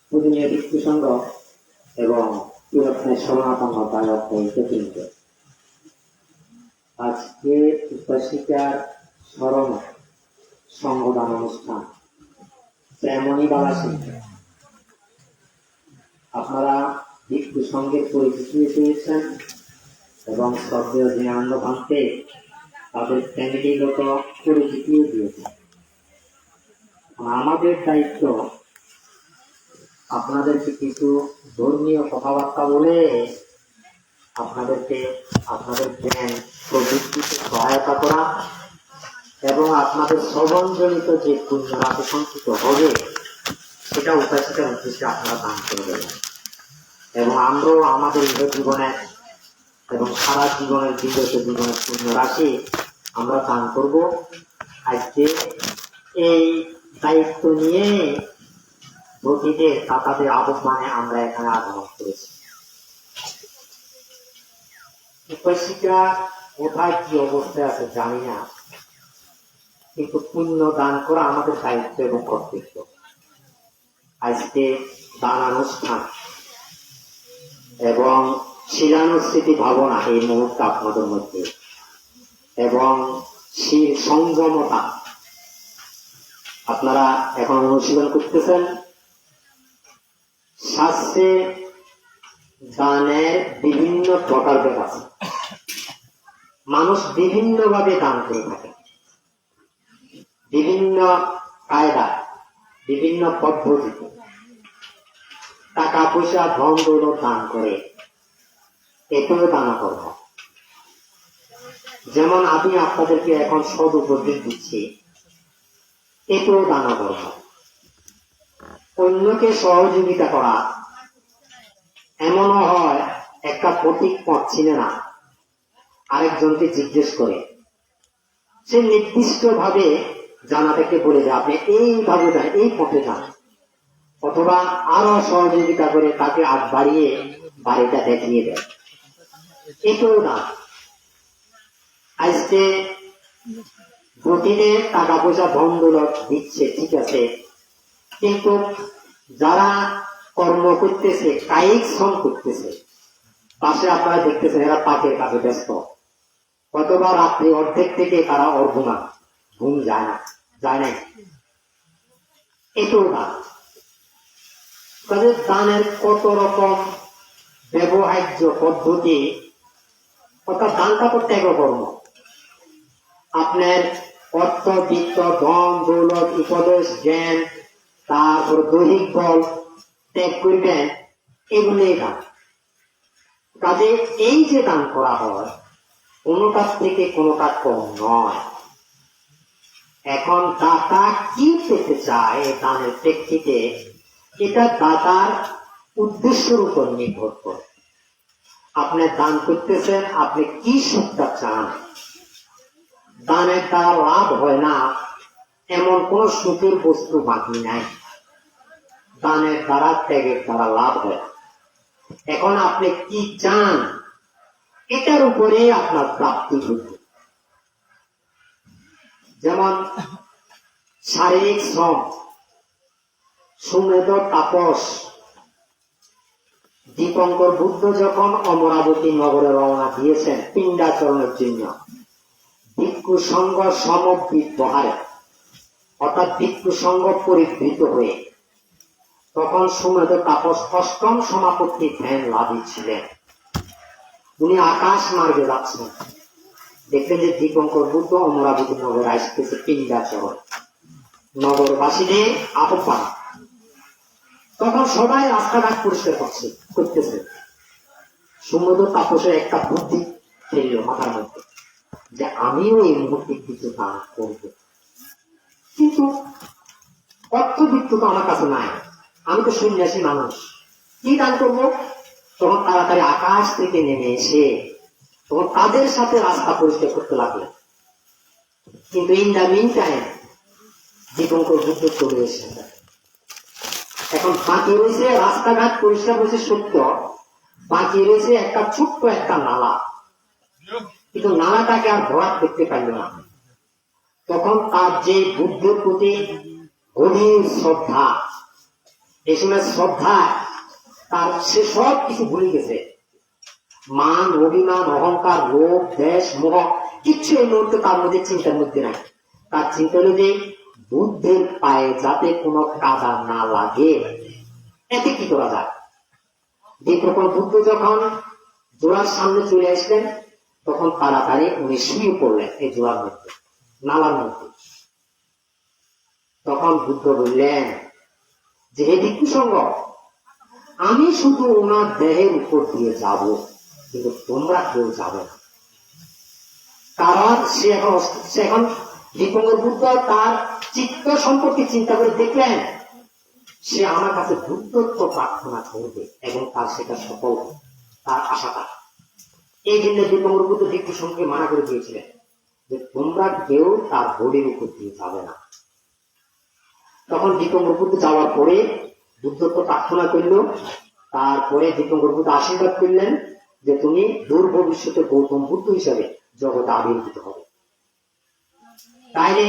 পূজনীয় ভিক্ষু সংঘ এবং তিরত্নের সনাতন বায়ক হইতে আজকে উপাসিকার স্মরণ সংগদান অনুষ্ঠান শ্যামণী বালা সিংহ। আপনারা ভিক্ষু সংঘের পরিচিতি পেয়েছেন এবং শ্রদ্ধেয় দীনানন্দ ভান্তে তাদের ফ্যামিলিগত পরিচিতিও দিয়েছেন। আমাদের দায়িত্ব আপনাদেরকে কিছু ধর্মীয় কথাবার্তা বলে আপনাদেরকে আপনাদের জ্ঞান প্রবৃত্তিতে সহায়তা করা এবং আপনাদের শ্রবণজনিত যে পুণ্য রাশি সঞ্চিত হবে সেটা উপাসিকার উদ্দেশ্যে আপনারা দান করে দেবেন এবং আমরাও আমাদের ইহ জীবনে এবং সারা জীবনের বিগত জীবনের পুণ্য রাশি আমরা দান করব। আজকে এই দায়িত্ব নিয়ে অতীতে তাদের আহ্বানে আমরা এখানে আগমন করেছি। উপাসিকা কোথায় কি অবস্থায় আছে জানি না, কিন্তু পুণ্য দান করা আমাদের দায়িত্ব এবং কর্তব্য। আজকে দান অনুষ্ঠান এবং শিলানুস্মৃতি ভাবনা এই মুহূর্তে আপনাদের মধ্যে এবং সংযমতা আপনারা এখন অনুশীলন করতেছেন। শাস্ত্রে দানের বিভিন্ন প্রকারভেদ আছে, মানুষ বিভিন্ন ভাবে দান করে থাকে, বিভিন্ন কায়দা, বিভিন্ন পদ্ধতিতে টাকা পয়সা ধন দৌলত দান করে, এতেও দানা করব। যেমন আমি আপনাদেরকে এখন সদ উপদেশ দিচ্ছি, এতেও দানা করব। অন্যকে সহযোগিতা করা, এমনও হয় একটা প্রতীক পথ চিনে না, আরেকজনকে জিজ্ঞেস করে সে নির্দিষ্ট ভাবে জানাটাকে বলে যে আপনি এইভাবে যান, এই পথে যান, অথবা আরো সহযোগিতা করে তাকে আগ বাড়িয়ে বাড়িটা দেখিয়ে দেয়, এটাও না। আজকে প্রতিদিন টাকা পয়সা ধন দৌলত দিচ্ছে, ঠিক আছে, কিন্তু যারা কর্ম করতেছে, কায়িক শ্রম করতেছে, পাশে আপনারা দেখতেছেন এরা পাকের কাছে ব্যস্ত, অথবা রাত্রি অর্ধেক থেকে তারা অর্ঘুমান, ঘুম যায় নাই, এটাও দান। তাদের দানের কত রকম ব্যবহার্য পদ্ধতি, অর্থাৎ দানটা তো ত্যাগ কর্ম। আপনার অর্থ বিত্ত ধন দৌলত উপদেশ জ্ঞান তারপর দৈহিক বল ত্যাগ করবেন, এগুলোই দান। কাজে এই যে দান করা হয় কোনোটার থেকে কোনোটা কম নয়। এখন দাতা কি পেতে চায় দানের প্রেক্ষিতে, এটা দাতার উদ্দেশ্যের উপর নির্ভর করে। আপনি দান করতেছেন, আপনি কি সুখটা চান। দানের দ্বারা লাভ হয় না এমন কোন সুখের বস্তু বাকি নাই, দানের দ্বারা ত্যাগের দ্বারা লাভ হয়। এখন আপনি কি চান এটার উপরে আপনার প্রাপ্তি ঘটবে। যেমন শারীরিক শ্রম, সুমেধ তাপস। দীপঙ্কর বুদ্ধ যখন অমরাবতী নগরে রওনা দিয়েছেন পিণ্ডাচরণের জন্য, ভিক্ষু সংঘ সমবিবহারে অর্থাৎ ভিক্ষু সংঘ পরিবৃত হয়ে, তখন সুমেধ তাপস অষ্টম সমাপত্তি ধ্যান লাভী ছিলেন। উনি আকাশ মার্গে যাচ্ছেন, দেখলেন যে দীপঙ্কর বুদ্ধ অমরাবতী নগরে আসতেছে পিণ্ডাচরণ, নগরবাসীদের আহ্বান। তখন সবাই রাস্তাঘাট পরিষ্কার করতেছে। সুমেধ তাপসের একটা বুদ্ধি ফেলল মাথার মধ্যে যে আমিও এই মুহূর্তে কিছু দান করব, কিন্তু অর্থবিত্ত তো আমার কাছে নাই, আমি তো সন্ন্যাসী মানুষ, কি দান করবো? তখন তাড়াতাড়ি আকাশ থেকে নেমে এসে তখন তাদের সাথে রাস্তা পরিষ্কার করতে লাগলেন। কিন্তু in the meantime Dipankar Buddha চলে এসেছে। এখন বাকি রয়েছে রাস্তাঘাট পরিষ্কার হয়েছে সত্য, বাকি রয়েছে একটা ছোট্ট একটা নালা, কিন্তু নালাটাকে আর ভরাট করতে পারল না। তখন তার যে বুদ্ধের প্রতি গভীর শ্রদ্ধা, এই সময় শ্রদ্ধা তার সে সব কিছু ভুলে গেছে। মান, অভিমান, অহংকার, লোভ, দেশ, মোহ কিচ্ছু এই মুহূর্তে তার মধ্যে চিন্তার মধ্যে নাই। তার চিন্তা হলো যে বুদ্ধের পায়ে যাতে কোনো কাদা না লাগে, এতে কি করা যায়। তখন বুদ্ধ যখন জোড়ার সামনে চলে আসলেন, তখন তাড়াতাড়ি উনি শুয়ে পড়লেন এই জোড়ার মধ্যে, নালার মধ্যে। তখন বুদ্ধ বললেন যে হে ভিক্ষু সংঘ, আমি শুধু ওনার দেহের উপর দিয়ে যাব, কিন্তু তোমরা কেউ যাবে না। কারণ সে এখন দীপঙ্কর বুদ্ধ তার চিত্ত সম্পর্কে চিন্তা করে দেখলেন সে আমার কাছে বুদ্ধত্ব প্রার্থনা করবে এবং তার সেটা সফল হবে, তার আশাটা। এই জন্য দীপঙ্কর বুদ্ধ ভিক্ষু সংঘকে মানা করে দিয়েছিলেন যে তোমরা কেউ তার বডির উপর দিয়ে যাবে না। তখন দীপঙ্কর বুদ্ধ যাওয়ার পরে বুদ্ধত্ব প্রার্থনা করল। তারপরে দীপঙ্কর বুদ্ধ আশীর্বাদ করলেন যে তুমি দূর ভবিষ্যতে গৌতম বুদ্ধ হিসাবে জগতে আবির্ভূত হবে। তাইলে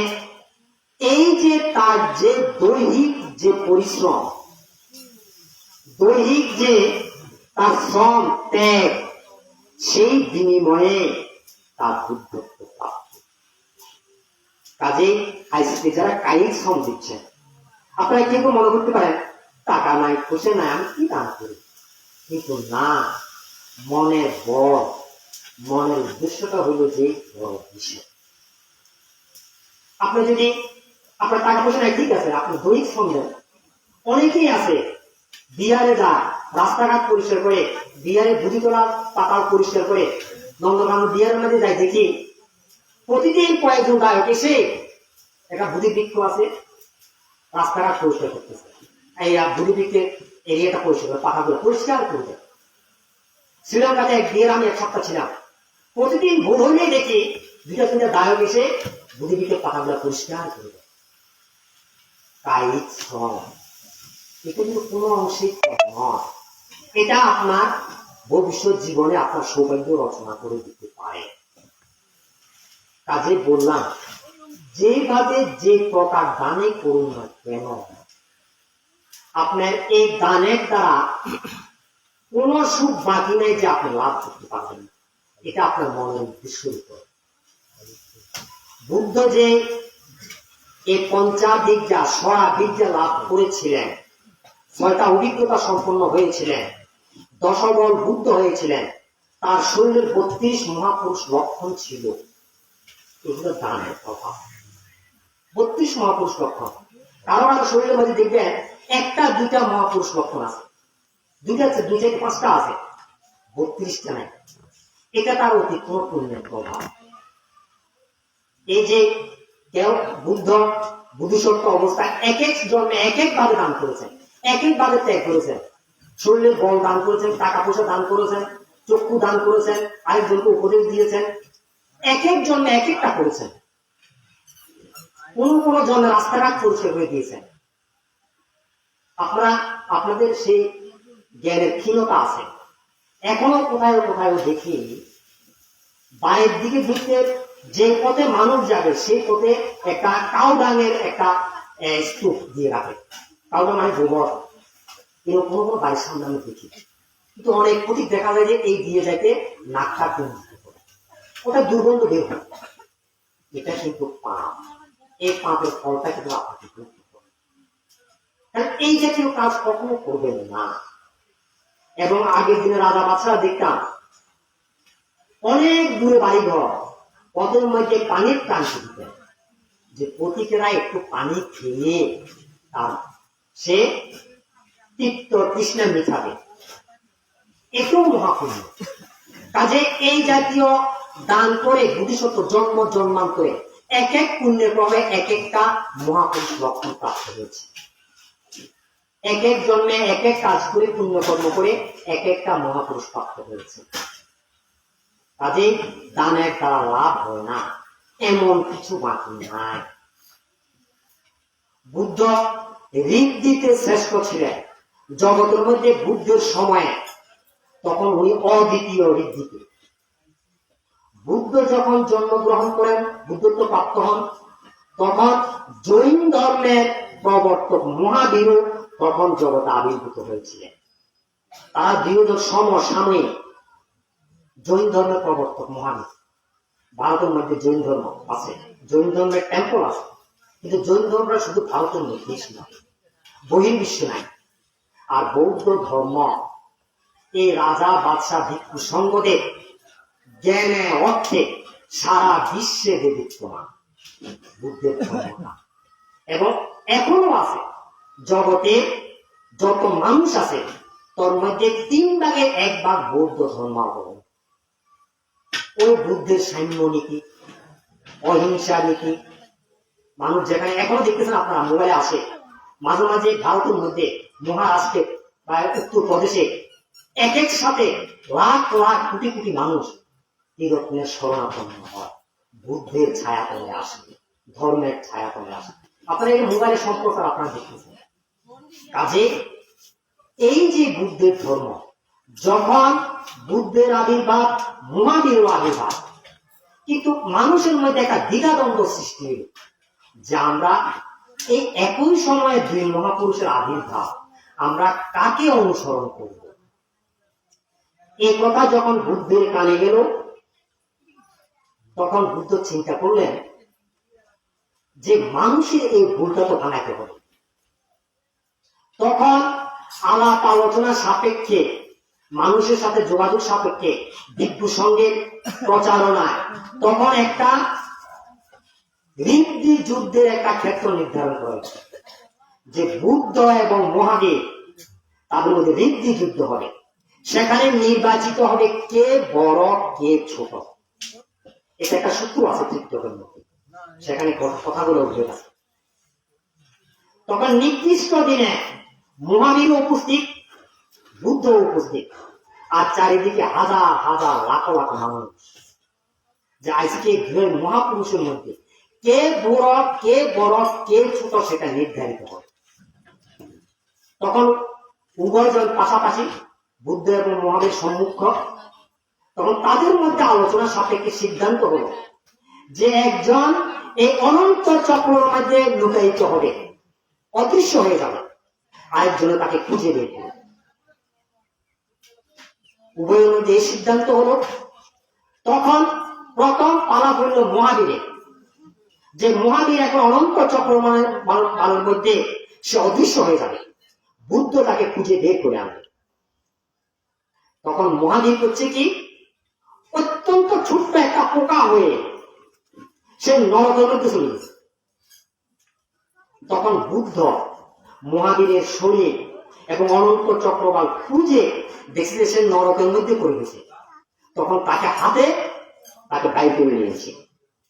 এই যে তার যে দৈহিক যে পরিশ্রম, দৈহিক যে তার শ্রম ত্যাগ, সেই বিনিময়ে তার বুদ্ধত্ব প্রাপ্ত। কাজে আজকে যারা কায়িক শ্রম দিচ্ছেন, আপনারা কেউ মনে করতে পারেন টাকা নাই, খুশি নাই, আমি কি দান করি, কিন্তু না, মনের বড়, মনের উদ্দেশ্যটা হলো যে বড় বিষয়। আপনি যদি আপনার টাকা পয়সা নাই, ঠিক আছে, আপনি দৈহিক শ্রম দেন। অনেকেই আছে বিহারে যায়, রাস্তাঘাট পরিষ্কার করে, বিহারে বুঝি তোলা পাতাল পরিষ্কার করে, নন্দকানন বিহারের মধ্যে যায়, দেখি প্রতিদিন কয়েকজন গায়ক এসে একটা বুদ্ধি বৃক্ষ আছে, রাস্তাঘাট পরিষ্কার করতেছে, এই বুদ্ধি এরিয়াটা পরিষ্কার করে, পাতাগুলো পরিষ্কার করবে। শ্রীলঙ্কাতে এক সপ্তাহ ছিলাম, প্রতিদিন ভোর হইলেই দেখি দুটা তিনটা গায়ক এসে বুদ্ধিবৃত্তের পাতাগুলো পরিষ্কার করবে। কায়িক শ্রম, এটা কিন্তু কোনো অংশে নয়। এটা আপনার ভবিষ্যৎ জীবনে আপনার সৌভাগ্য রচনা করে দিতে পারে। কাজে বললাম যেভাবে যে প্রকার দানে করুন না কেন, আপনার এই দানের দ্বারা কোন সুখ বাকি নেই যে আপনি লাভ করতে পারবেন। এটা আপনার মনের উদ্দেশ্যের উপর। বুদ্ধ যে এই পঞ্চাবিদ্যা, ষড়া বিদ্যা লাভ করেছিলেন, 6টা অভিজ্ঞতা সম্পন্ন হয়েছিলেন, দশবল বুদ্ধ হয়েছিলেন, তার শরীরের 32 মহাপুরুষ লক্ষণ ছিল। এগুলো দানের প্রভাব। 32 মহাপুরুষ লক্ষণ। কারণ আমার শরীরের মধ্যে দেখবেন একটা দুইটা মহাপুরুষ লক্ষণ আছে, দুইটা 5টা আছে, 32টা নাই। এটা তার অতি কোন পুণ্যের প্রভাব। এই যে কেউ বুদ্ধিসত্ত্ব অবস্থায় এক এক জন্মে এক এক ভাবে দান করেছেন, এক এক ভাবে ত্যাগ করেছেন, শরীরের বল দান করেছেন, টাকা পয়সা দান করেছেন, চক্ষু দান করেছেন, আরেকজনকে উপদেশ দিয়েছেন, এক এক জন্মে এক একটা করেছেন। কোন কোন জন্মে রাস্তাঘাট পরিষ্কার করে দিয়েছেন। আপনাদের সেই জ্ঞানের ক্ষীণতা আছে। এখনো কোথায় কোথায় দেখি বাইরের দিকে ঢুকতে যে পথে মানুষ যাবে সেই পথে একটা কাউডাঙের একটা স্তূপ দিয়ে রাখে। কাউডাং মানে গোবর। কিন্তু কোনো কোনো বাড়ির সামনে আমি দেখি, কিন্তু অনেক প্রতীক দেখা যায় যে এই দিয়ে যাইতে নাকটা কুঞ্জিত করে, ওটা দুর্গন্ধ বের হয়। এটা কিন্তু পাপ। এই পাপের ফলটা কিন্তু আপনাকে ভুগতে হবে। কারণ এই জাতীয় কাজ কখনো করবেন না। এবং আগের দিনে রাজা বাদশারা দেখতাম অনেক দূরে বাড়ি ঘর, পথের মধ্যে পানির টানতে দিতেন, যে পথিকেরা একটু পানি খেয়ে তার সে তৃপ্ত তৃষ্ণা মিটাবে, এটাও মহাপুণ্য। কাজে এই জাতীয় দান করে বুদ্ধিসত্ত্ব জন্ম জন্মান্তরে এক এক পুণ্যের ক্রমে এক একটা মহাপুরুষ লক্ষণ প্রাপ্ত হয়েছে। এক এক জন্মে এক এক কাজ করে পুণ্যকর্ম করে এক একটা মহাপুরুষ প্রাপ্ত হয়েছে। কাজে দানের দ্বারা লাভ হয় না এমন কিছু বাকি নাই। বুদ্ধ ঋণ দিতে শ্রেষ্ঠ ছিলেন। জগতের মধ্যে বুদ্ধের সময়ে তখন উনি অদ্বিতীয় ঋণ দিতে। বুদ্ধ যখন জন্মগ্রহণ করেন, বুদ্ধত্ব প্রাপ্ত হন, তখন জৈন ধর্মের প্রবর্তক মহাবীর তখন জগতে আবির্ভূত হয়েছিলেন। তারা দুজন সমসাময়িক। জৈন ধর্মের প্রবর্তক মহাবীর। ভারতের মধ্যে জৈন ধর্ম আছে, জৈন ধর্মের টেম্পল আছে, কিন্তু জৈন ধর্মটা শুধু ভারতের মধ্যেই ছিল, বহির্বিশ্বে নাই। আর বৌদ্ধ ধর্ম এই রাজা বাদশাহ ভিক্ষু সঙ্গদের জ্ঞানে অর্থে সারা বিশ্বে বিদ্যমান বুদ্ধের ধর্মটা, এবং এখনো আছে। জগতে যত মানুষ আছে তোর মধ্যে 3/1 বৌদ্ধ ধর্মাবলম্বী। ওই বুদ্ধের সাম্য নীতি, অহিংসা নীতি, মানুষ যেখানে এখনো দেখতেছেন আপনারা মোবাইলে আসে, মাঝে মাঝে ভারতের মধ্যে মহারাষ্ট্রে বা উত্তর প্রদেশে এক এক সাথে লাখ লাখ কোটি কোটি মানুষ তিরত্নের শরণাপন্ন হয়, বুদ্ধের ছায়াতলে আসে, ধর্মের ছায়াতলে আসে। আপনারা এই মোবাইলের সম্পর্ক আপনারা দেখতেছেন। কাজে এই যে বুদ্ধের ধর্ম, যখন বুদ্ধের আবির্ভাব, মহাবীর আবির্ভাব, কিন্তু মানুষের মধ্যে একটা দ্বিধাদ্বন্দ্ব সৃষ্টি হল যে আমরা এই একই সময়ে দুই মহাপুরুষের আবির্ভাব, আমরা কাকে অনুসরণ করব। এই কথা যখন বুদ্ধের কানে গেল, তখন বুদ্ধ চিন্তা করলেন যে মানুষের এই ভুলটা তো ভাঙাতে হবে। তখন আলাপ আলোচনা সাপেক্ষে, মানুষের সাথে যোগাযোগ সাপেক্ষে, ভিক্ষু সঙ্গের প্রচারণায় তখন একটা ঋদ্ধি যুদ্ধের একটা ক্ষেত্র নির্ধারণ করেছে যে বুদ্ধ এবং মহাবীর তাদের মধ্যে ঋদ্ধি যুদ্ধ হবে। সেখানে নির্বাচিত হবে কে বড় কে ছোট। এটা একটা সূত্র আছে ত্রিপিটকের মধ্যে, সেখানে কথাগুলো উঠে আছে। তখন নির্দিষ্ট দিনে মহাবীর উপস্থিত, বুদ্ধ উপস্থিত, আর চারিদিকে হাজার হাজার লাখ লাখ মানুষ, যে আজকে দুই মহাপুরুষের মধ্যে কে বড় কে ছোট সেটা নির্ধারিত হবে। তখন উভয়জন পাশাপাশি, বুদ্ধ এবং মহাবীর সম্মুখ। তখন তাদের মধ্যে আলোচনা সাপেক্ষে সিদ্ধান্ত হল যে একজন এই অনন্ত চক্রের মধ্যে লুকায়িত হবে, অদৃশ্য হয়ে যাবে, আরেকজনে তাকে খুঁজে বের করবে। উভয়ের মধ্যে এই সিদ্ধান্ত হলো। তখন প্রথম আলাপ হইল মহাবীরের, যে মহাবীর এখন অনন্ত চক্রের মধ্যে সে অদৃশ্য হয়ে যাবে, বুদ্ধ তাকে খুঁজে বের করে আনবে। তখন মহাবীর করছে কি, অত্যন্ত ছোট্ট একটা পোকা হয়ে সে নরকের মধ্যে চলে গেছে। তখন বুদ্ধ মহাবীরের শরীর এবং অনন্ত চক্রবাল খুঁজে দেখছে সে নরকের মধ্যে পড়ে গেছে। তখন তাকে হাতে তাকে বাইর করে নিয়েছে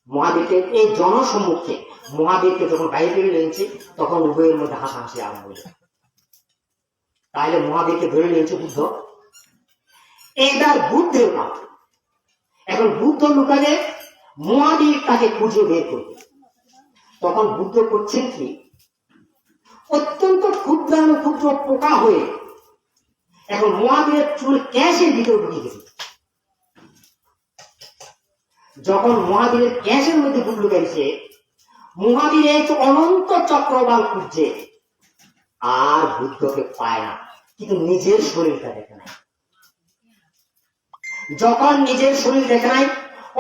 মহাবীরকে, এই জনসম্মুখে মহাবীরকে যখন বাইর করে নিয়েছে, তখন উভয়ের মধ্যে হাসাহাসি আরম্ভ হয়েছে। তাহলে মহাবীরকে ধরে নিয়েছে বুদ্ধ, এইবার বুদ্ধের কাজ। এখন বুদ্ধ লুকালে মহাবীর তাকে খুঁজে বের করবে। তখন বুদ্ধ করছেন কি, অত্যন্ত ক্ষুদ্রাণু ক্ষুদ্র পোকা হয়ে এখন মহাবীরের চুল ক্যাশের ভিতরে ঢুকে গেছে। যখন মহাবীরের ক্যাশের মধ্যে ঢুকলো গেছে, মহাবীরের অনন্ত চক্রবাল খুঁজছে, আর বুদ্ধকে পায় না, কিন্তু নিজের শরীরটা দেখে নাই। যখন নিজের শরীর দেখে নাই,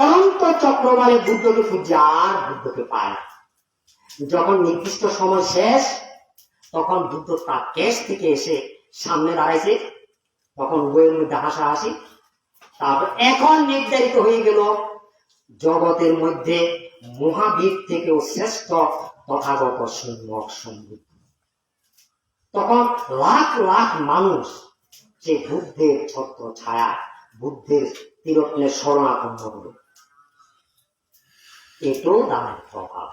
অনন্ত চক্রবালে বুদ্ধকে খুঁজছে, আর বুদ্ধকে পায় না। যখন নির্দিষ্ট সময় শেষ, তখন বুদ্ধ তার কেশ থেকে এসে সামনে দাঁড়াইছে। তখন উভয়ের মধ্যে হাসাহাসি। তারপর এখন নির্ধারিত হয়ে গেল জগতের মধ্যে মহাবীর থেকেও শ্রেষ্ঠ তথাগত সম্যক সম্বুদ্ধ। তখন লাখ লাখ মানুষ যে বুদ্ধের ছত্র ছায়া, বুদ্ধের তিরত্নের শরণাপন্ন হল। এটাও দানের প্রভাব,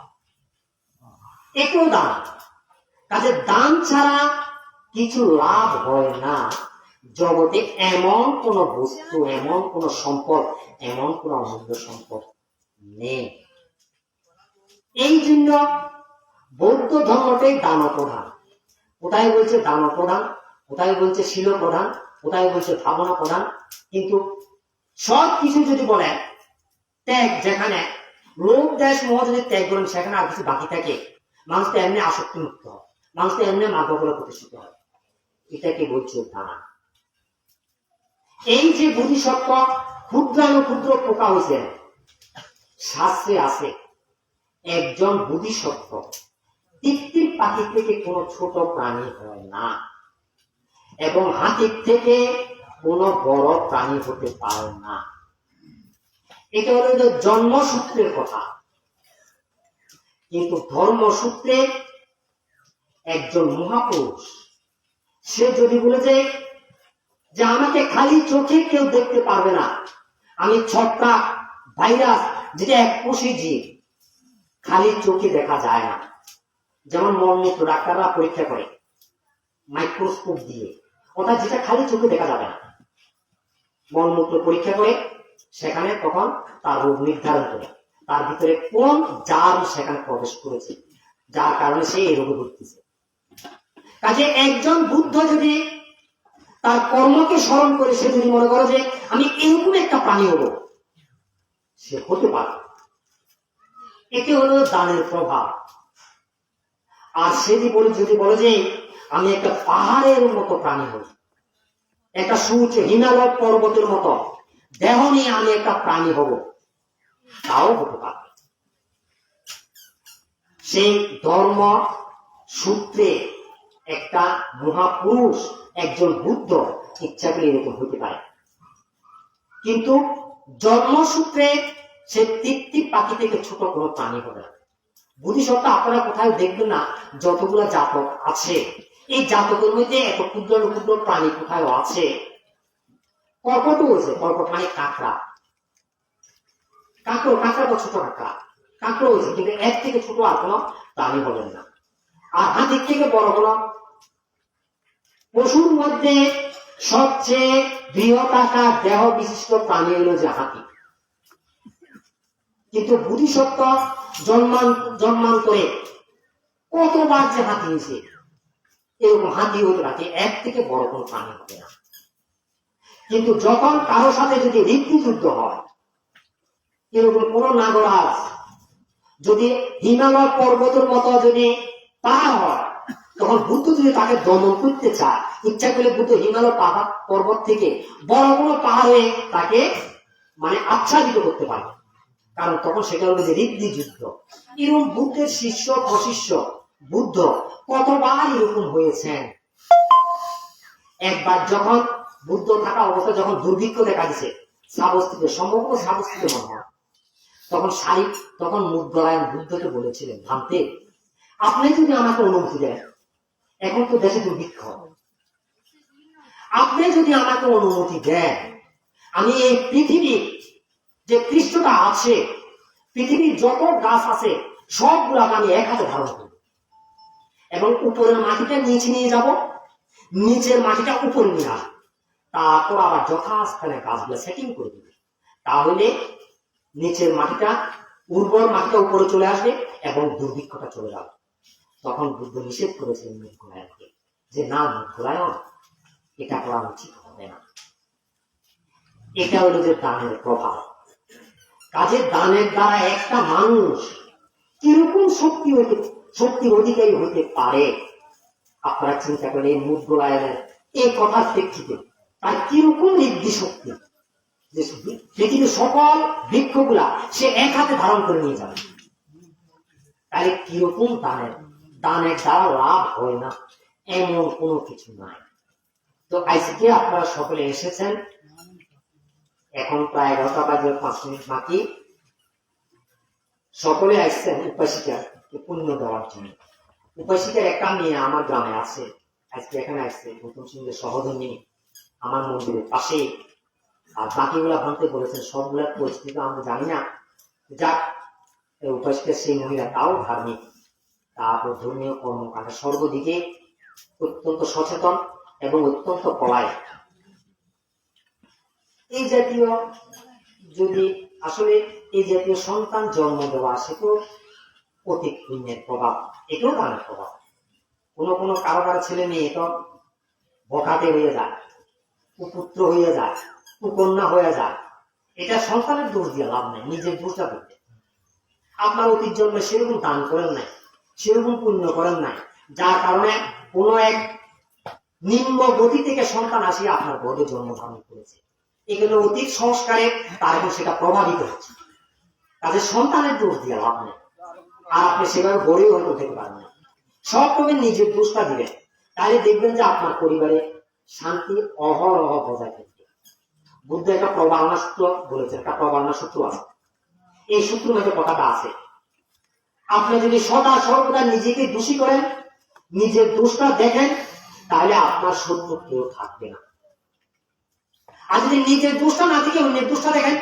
এটাও দান। কাজে দান ছাড়া কিছু লাভ হয় না। জগতে এমন কোন বস্তু, এমন কোন সম্পদ, এমন কোন অমূল্য সম্পদ নেই। এই জন্য বৌদ্ধ ধর্মটাই দান প্রধান। কোথায় বলছে দান প্রধান, কোথায় বলছে শীল প্রধান, কোথায় বলছে ভাবনা প্রধান। কিন্তু সব কিছু যদি বলে ত্যাগ যেখানে, লোভ দেশ মোহ যদি ত্যাগ করেন, সেখানে আর কিছু বাকি থাকে, মানুষ তো এমনি আসক্তি মুক্ত হয়, মানুষ তো এমনি মার্গ বলে প্রতিষ্ঠিত হয়। এটাকে বলছে দান। এই যে বোধিসত্ত্ব ক্ষুদ্রানুক্ষুদ্র পোকা হয়েছে, শাস্ত্রে আছে একজন বোধিসত্ত্ব টিকটিক পাখির থেকে কোনো ছোট প্রাণী হয় না, এবং হাতির থেকে কোনো বড় প্রাণী হতে পারে না। এটা হলো জন্মসূত্রের কথা। কিন্তু ধর্মসূত্রে একজন মহাপুরুষ সে যদি বলে যে আমাকে খালি চোখে কেউ দেখতে পারবে না, আমি ছত্রাক ভাইরাস যেটা এক কোষী জীব, খালি চোখে দেখা যায় না, যেমন মলমূত্র ডাক্তাররা পরীক্ষা করে মাইক্রোস্কোপ দিয়ে, অর্থাৎ যেটা খালি চোখে দেখা যাবে না, মলমূত্র পরীক্ষা করে সেখানে তখন তার রোগ নির্ধারণ করে তার ভিতরে কোন জার্ম সেখানে প্রবেশ করেছে, যার কারণে সে এই রোগে ভুগতেছে। কাজে একজন বুদ্ধ যদি তার কর্মকে স্মরণ করে সে যদি মনে করে যে আমি এরকম একটা প্রাণী হব, সে হতে পারে। এটি হলো দানের প্রভাব। আর সে যদি বলে যে আমি একটা পাহাড়ের মতো প্রাণী হব, একটা সূর্য হিমালয় পর্বতের মতো দেহ নিয়ে আমি একটা প্রাণী হব, তাও হতে পারে। সেই ধর্ম সূত্রে একটা মহাপুরুষ, একজন বুদ্ধ ইচ্ছা করে এরকম হতে পারে। কিন্তু জন্মসূত্রে সে টিকটিক পাখি থেকে ছোট কোনো প্রাণী হবে না। বোধিসত্ত্ব আপনারা কোথায় দেখবেন না, যতগুলো জাতক আছে এই জাতকের মধ্যে এত ক্ষুদ্র ক্ষুদ্র প্রাণী কোথায় আছে। কর্কটও হয়েছে, কর্কট মানে কাঁকড়া, কাঁকড়া তো ছোট কাঁকড়া হয়েছে, কিন্তু এর থেকে ছোট আর কোনো প্রাণী হবেন না। আর হাতির থেকে বড় কোনো পশুর মধ্যে সবচেয়ে বৃহদাকার দেহ বিশিষ্ট প্রাণী হলো যে হাতি। কিন্তু বোধিসত্ত্ব জন্মান্তরে কতবার যে হাতি হয়েছে, এরকম হাতি হতে পারে, এর থেকে বড় কোনো প্রাণী হবে না। কিন্তু যখন কারো সাথে যদি ঋদ্ধি যুদ্ধ হয়, এরকম কোন নাগরাজ যদি হিমালয় পর্বতের মতো যদি পার হয়, তখন বুদ্ধ যদি তাকে দমন করতে চায়, ইচ্ছা করলে বুদ্ধ হিমালয় পাহাড় পর্বত থেকে বড় কোনো পাহাড়ে তাকে মানে আচ্ছাদিত করতে পারে, কারণ তখন সেটা হলো যে ঋদ্ধি যুদ্ধ। এরকম বুদ্ধের শিষ্য অশিষ্য বুদ্ধ কতবার এরকম হয়েছেন। একবার যখন বুদ্ধ থাকা অবস্থায় যখন দুর্ভিক্ষ দেখা দিছে শ্রাবস্তিতে, সম্ভবত শ্রাবস্তিতে মনে হয়, তখন মুদ্রায়ণ বুদ্ধকে বলেছিলেন, ভাবতে আপনি যদি আমাকে অনুমতি দেন, এখন তো দেশে দুর্ভিক্ষ, আপনি যদি আমাকে অনুমতি দেন, আমি এই পৃথিবীর যে পৃষ্ঠটা আছে, পৃথিবীর যত গাছ আছে সবগুলাকে আমি এক হাতে ধারণ করব, এবং উপরের মাটিটা নিচে নিয়ে যাব, নিচের মাটিটা উপরে নিয়ে আসবো, তারপর আবার যথাস্থানে গাছগুলো সেটিং করে দেবে, তাহলে নিচের মাটিটা উর্বর মাটিটা উপরে চলে আসবে এবং দুর্ভিক্ষটা চলে যাবে। তখন বুদ্ধ নিষেধ করেছিলেন মুদ্গলায়নকে যে না, মুদ্গলায়ন এটা করা উচিত হবে না। এটা হলো যে দানের প্রভাব। কাজে দানের দ্বারা একটা মানুষ কিরকম শক্তির অধিকারী হতে পারে, আপনারা চিন্তা করেন এই মুদ্গলায়নের এই কথার প্রেক্ষিতে তার কিরকম ঋদ্ধি শক্তি, যে পৃথিবীর সকল বৃক্ষগুলা সে এক হাতে ধারণ করে নিয়ে যাবে। তাহলে কিরকম দানের দ্বারা লাভ হয় না এমন কোনো কিছু নাই। তো আজকে আপনারা সকলে এসেছেন, এখন প্রায় 11টা বাজে 5 মিনিট বাকি। সকলে আসছেন উপাসিকাকে পুণ্য দেওয়ার জন্য। উপাসিকার একটা মেয়ে আমার গ্রামে আছে, আজকে এখানে আসছে, গৌতম সিংহের সহধর্মী আমার মন্দিরের পাশে। আর বাকিগুলা ভাঙতে বলেছেন, সবগুলার পরিস্থিতি আমরা জানি না। যাক, উপাসিকার সেই মহিলা তাও ধার্মিক, তারপর ধর্মীয় কর্মকাণ্ড সর্বদিকে অত্যন্ত সচেতন এবং অত্যন্ত পলায়। এই জাতীয় যদি আসলে এই জাতীয় সন্তান জন্ম দেওয়া, সেটাও অতি পুণ্যের প্রভাব, এটাও দানের প্রভাব। কোনো কারো ছেলে মেয়ে তো বকাতে হয়ে যায়, কুপুত্র হয়ে যায়, কুকন্যা হয়ে যায়, এটা সন্তানের দোষ দিয়ে লাভ নেই, নিজের দোষটা করতে। আপনার অতীত জন্মে সেরকম দান করেন নাই, সেরকম পুণ্য করেন নাই, যার কারণে কোন এক নিম্ন গতি থেকে সন্তান আসিয়া আপনার গর্ভে জন্ম ধারণ করেছে। এগুলো অতীত সংস্কারে তার উপর সেটা প্রভাবিত হচ্ছে। কাজে সন্তানের দোষ দিয়ে লাভ নেই, আর আপনি সেভাবে গড়েও হয়তো উঠতে পারেন না। সব তবে নিজের দোষটা দিবেন, তাহলে দেখবেন যে আপনার পরিবারে শান্তি অহরহ বজায় থাকবে। বুদ্ধ একটা প্রবালনা সূত্র বলেছেন, একটা প্রবালনা সূত্র আছে, এই সূত্র মধ্যে কথাটা আছে। আপনি যদি সদা সর্বদা নিজেকে দোষী করেন, নিজের দোষটা দেখেন, তাহলে আপনার শত্রু কেউ থাকবে না। আর যদি নিজের দোষটা না থেকে অন্যের দোষটা দেখেন,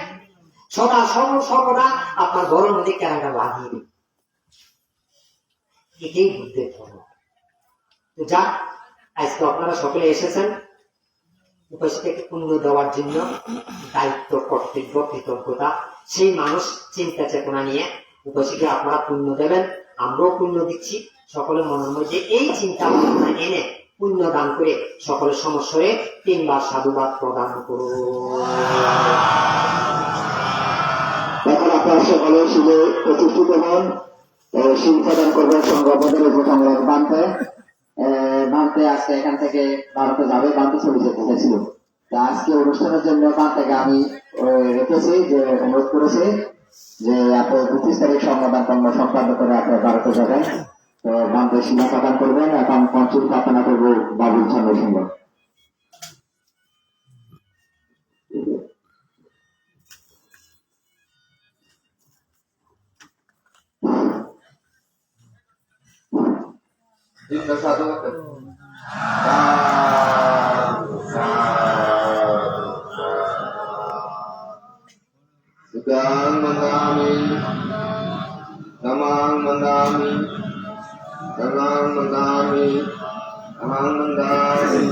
সদা সর্বদা আপনার ঘরের মধ্যে কেরাটা লাগিয়ে দিন। এটাই বুদ্ধের ধর্ম। তো যাক, আজকে আপনারা সকলে এসেছেন উপস্থিতকে পুণ্য দেওয়ার জন্য। দায়িত্ব, কর্তব্য, কৃতজ্ঞতা, সেই মানুষ চিন্তা চেতনা নিয়ে উপস্থিতকে আপনারা পুণ্য দেবেন, আমরাও পুণ্য দিচ্ছি। সকলের মনের মধ্যে এই চিন্তা ভাবনা এনে পুণ্য দান করে সকলের সমস্যায় 3 বার সাধুবাদ প্রদান করুন। এখন আপনারা সকলে শিলে প্রতিষ্ঠিত হন, শিল প্রদান করবেন সংঘবদ্ধের উপসংগ্রাম বানতে আজকে এখান থেকে ভারতে যাবে, বানতে চলে যেতে চাইছিল। আজকে অনুষ্ঠানের জন্য বানটাকে আমি রেখেছি, যে অনুরোধ করেছি যে আপনি 25 তারিখ সংবাদ কর্ম সম্পাদন করে আপনি ভারতে যাবেন। তো বানতে সীমা প্রদান করবেন। এখন পঞ্চম প্রার্থনা করবো বাবুল চন্দ্র সিংহ। Sukang mandami, tamang mandami, tamang mandami, tamang mandami.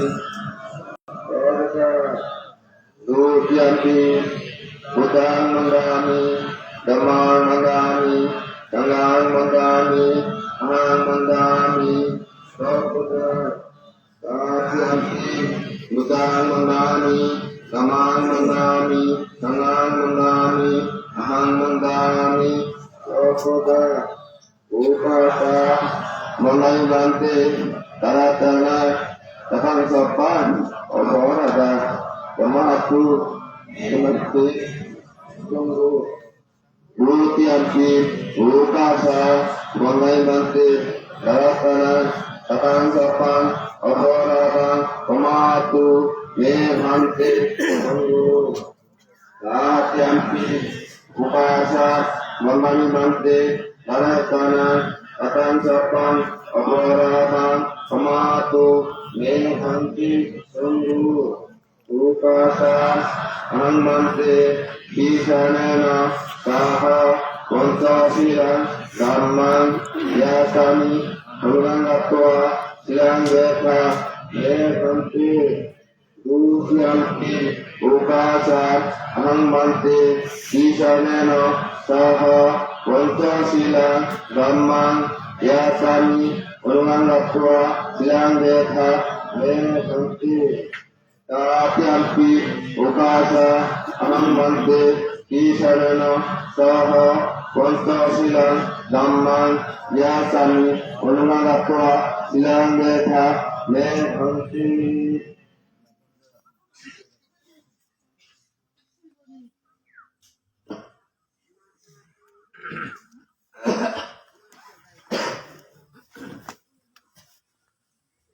Dutianti, sukang mandami, tamang mandami, tamang mandami, tamang mandami. Sopuda, dutianti, sukang mandami, tamang mandami, tamang mandami, ahang mandami, sopuda, upasa, mulai bante, taratana, takang sopan, oborada, pematu, semati, sungguh, Butianti, upasa, mulai bante, taratana, takang sopan, oborada, pematu, Mehante, sungguh, Butianti, upasa, mulai bante, taratana, takang sopan, oborada, pematu, Mehante, sungguh, upasa, anmante, kisanena, saha, kontasila, dhamman, yasami, ulangatwa, silang weka, Mehante, Dutianti, upasa, anmante, kisanena, saha, kontasila, dhamman, yasami, ulangatwa, silang weka, Mehante, Dutianti, upasa, anmante, kisanena, saha, kontasila, dhamman, yasami, ulangatwa, silang weka, Mehante.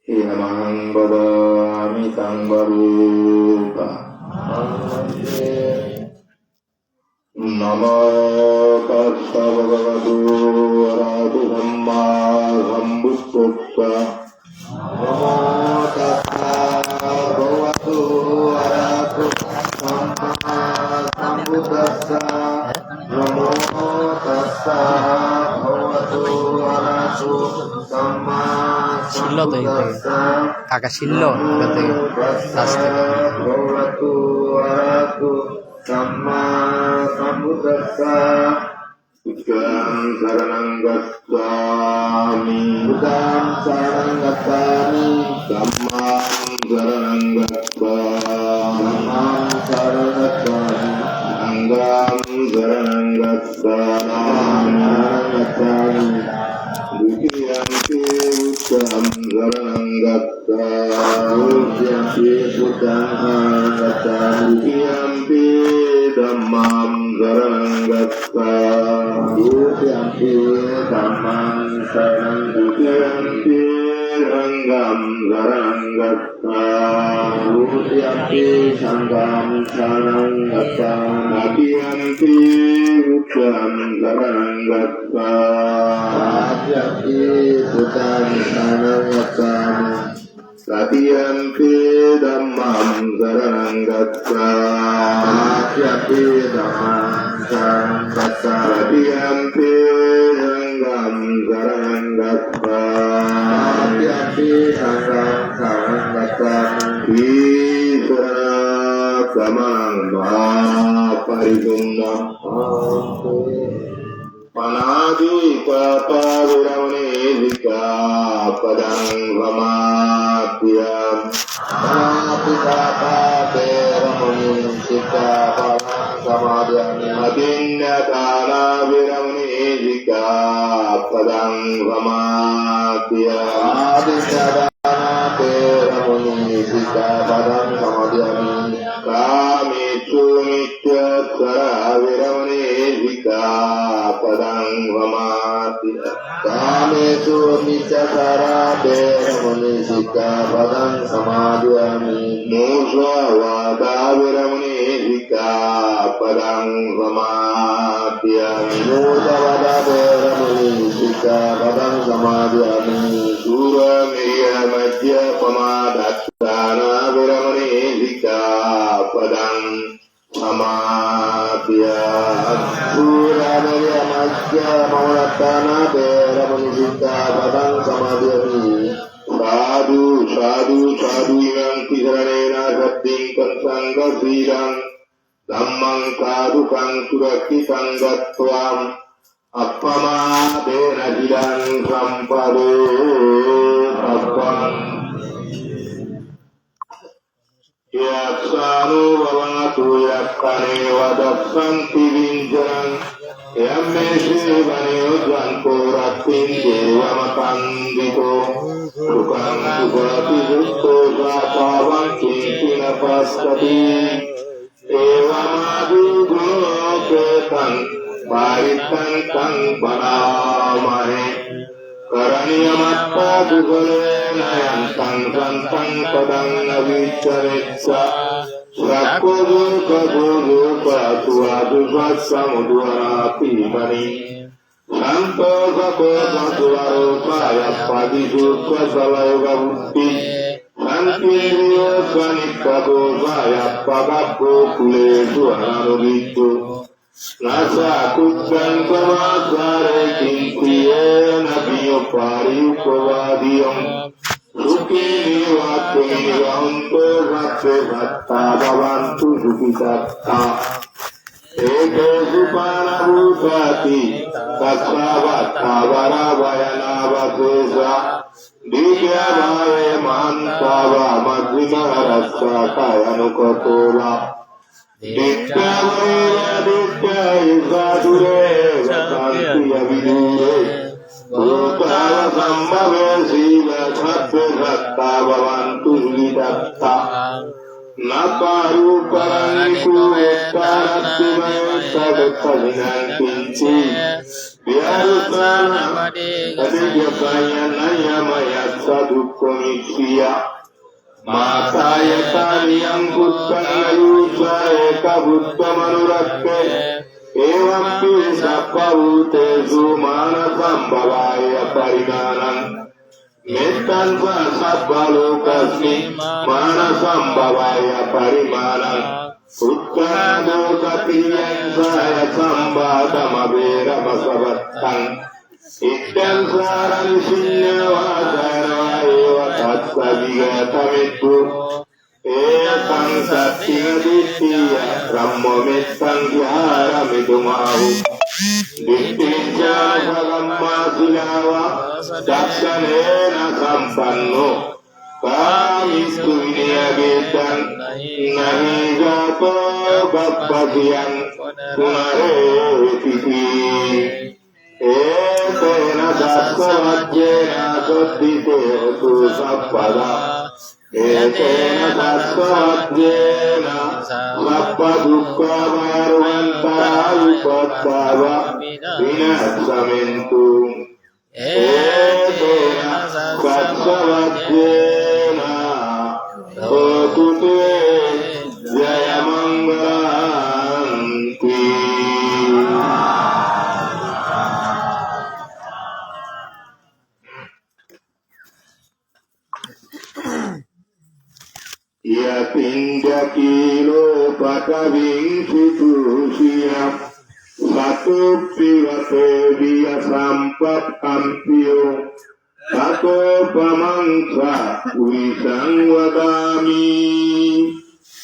Yamang badami tanggarupa Namo tassa bhagavato arahato samma sambuddhassa Namo tassa bhagavato arahato samma sambuddhassa Namo tassa bhagavato arahato samma ছিল তো এই কাকা ছিল Samma sambuddhassa Buddham saranang gacchami Buddham saranang gacchami Dhammam saranang gacchami Dhammam saranang gacchami Sangham saranang gacchami Yampi Buddham Gacchami Yampi Dhammam Saranam Gacchami Yampi Dhammam Saranam Gacchami Sangam Saranam Gacchami Yampi Sangam Saranam Gacchami Yampi Buddham Saranam Gacchami Yampi Buddham Saranam Gacchami Satiyampi dhammam saranam gacchami Satiyampi dhammam saranam gacchami Satiyampi sangham saranam gacchami Satiyampi sangham saranam gacchami Isvara samang mahaparipurna Panadi papa viramani zika padang vamatyam Panadi papa viramani zika padang vamatyam Adinya kana viramani zika padang vamatyam Adinya kana viramani zika padang vamatyam Kami cumitya sara viramani zika padang vamati kame sumitya sara viramani zika padang samadhyami musavada viramani zika padang samadhyami musavada viramani zika padang samadhyami suramiya madhya pamadatthana viramani zika padang samadhyam Surabaya Madhya Maulatana Beramani Sita Padang Samadhyami Sadhu Sadhu Sadhu Imam Kisaranena Saddhim Kansangha Sirang Dhammang Sadhukang Surakitang Gattvam Appamadena Hirang Sampado Sappam Yaksanu bhavatu yakkane vadassanti vinjaran yammese vane udvanto rattin devamatandito sukam sukati jutto satavam kintina paskati evamadu gunoketan paritan tang banamahe Karaniamatta dugalena yantang santang padang navicharetsa Srakko durka durka tuadu samudvara pimani Santo sako satuaro sayapadi surka salayoga buddhi Santindriyo sanikado sayapagabbo kule suananugitu Nasa kutan samasare kintiye nabiyo pari upavadiyam Sukini wakini vaunto satte satta bhavantu sukitatta Eke supana bhutati tatsa vatta varavayana vasesa Dikya bhave mantava madhima rasa kayanukatora Dikya Isadure Vatantiya Vidure Bhutava Sambhave Sila Sattva Satta Bhavantu Sulidatta Nakaru Paraniku Ekkarattimaya Sadattadinan Kinchi Vyarutana Adhyakaya Nayamaya Sadukkomikshiya Matayatanyam Buddhayusa eka Buddhamanurakte Evampi sappavute manasambhavaya parimanam Mettan sabbhalokasmi manasambhavaya parimanam Uttanadogatiyam saya sambhadamavera masavattang Iddham saram sinyavadana eva tatsavigatamitu Ekam satya dittiya brahmamettam dhyaramitumahu Dittinca sagammasilava daksanena sampanno Kamistu vinyagetan nahi jato babbasiyam punarevititi Etena sassavajjena saddhite tu sappada एतेन तत्सवज्ञेन सप्पदुःखमरुवन्तरायुपद्भव विनश्यन्तु एतेन तत्सवज्ञेन होतु ते जयमङ्गलन्ति Yatindakilo patavingsitusya satu piwate dia sampat kampio satu pamangsa wisang wadami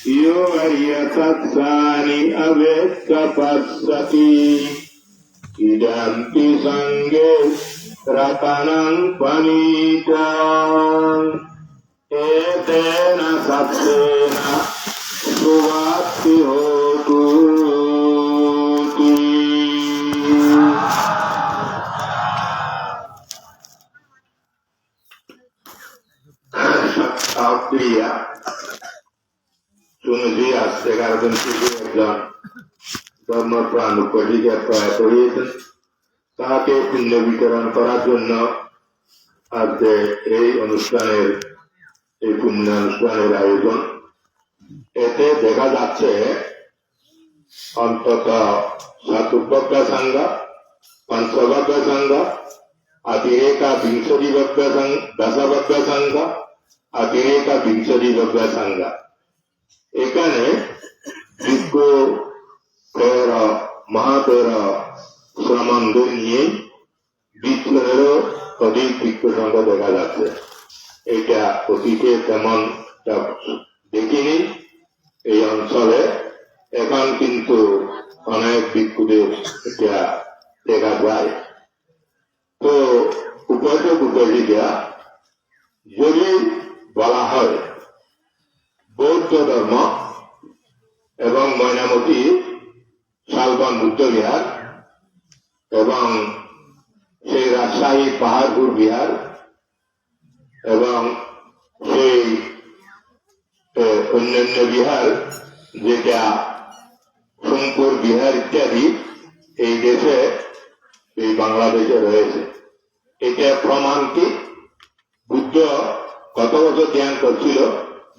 iyo ayatatsani avekka passati idampi sangge ratanang panitan etena satsena suvati hotu Aulia শুনেছি আজ 11 দিন থেকে একজন ধর্মপ্রাণ উপজিকা প্রয়াত হয়েছেন তাকে পুণ্য বিতরণ করার জন্য আজকে এই অনুষ্ঠানের এই পুণ্য অনুষ্ঠানের আয়োজন এতে দেখা যাচ্ছে অন্তত চতুর্ভব্য সংঘ পঞ্চভব্য সংঘ अतिरेका विंशतिभव्य संघ दशभव्य संघ अतिरेका विंशतिभव्য संघ এখানে বিজ্ঞ তের মহাতের শ্রমণদের নিয়ে 20-এরও অধিক বিজ্ঞ সংঘ দেখা যাচ্ছে এটা অতীতে তেমন দেখিনি এই অঞ্চলে এখন কিন্তু অনেক বিজ্ঞদের এটা দেখা যায় তো উপাসক উপাসিকা যদি বলা হয় বৌদ্ধ ধর্ম এবং ময়নামতি শালবন বুদ্ধ বিহার এবং সেই রাজশাহী পাহাড়পুর বিহার এবং সেই অন্যান্য বিহার যেটা সোমপুর বিহার ইত্যাদি এই দেশে এই বাংলাদেশে রয়েছে এটা প্রমাণ কি বুদ্ধ কত বছর ধ্যান করছিল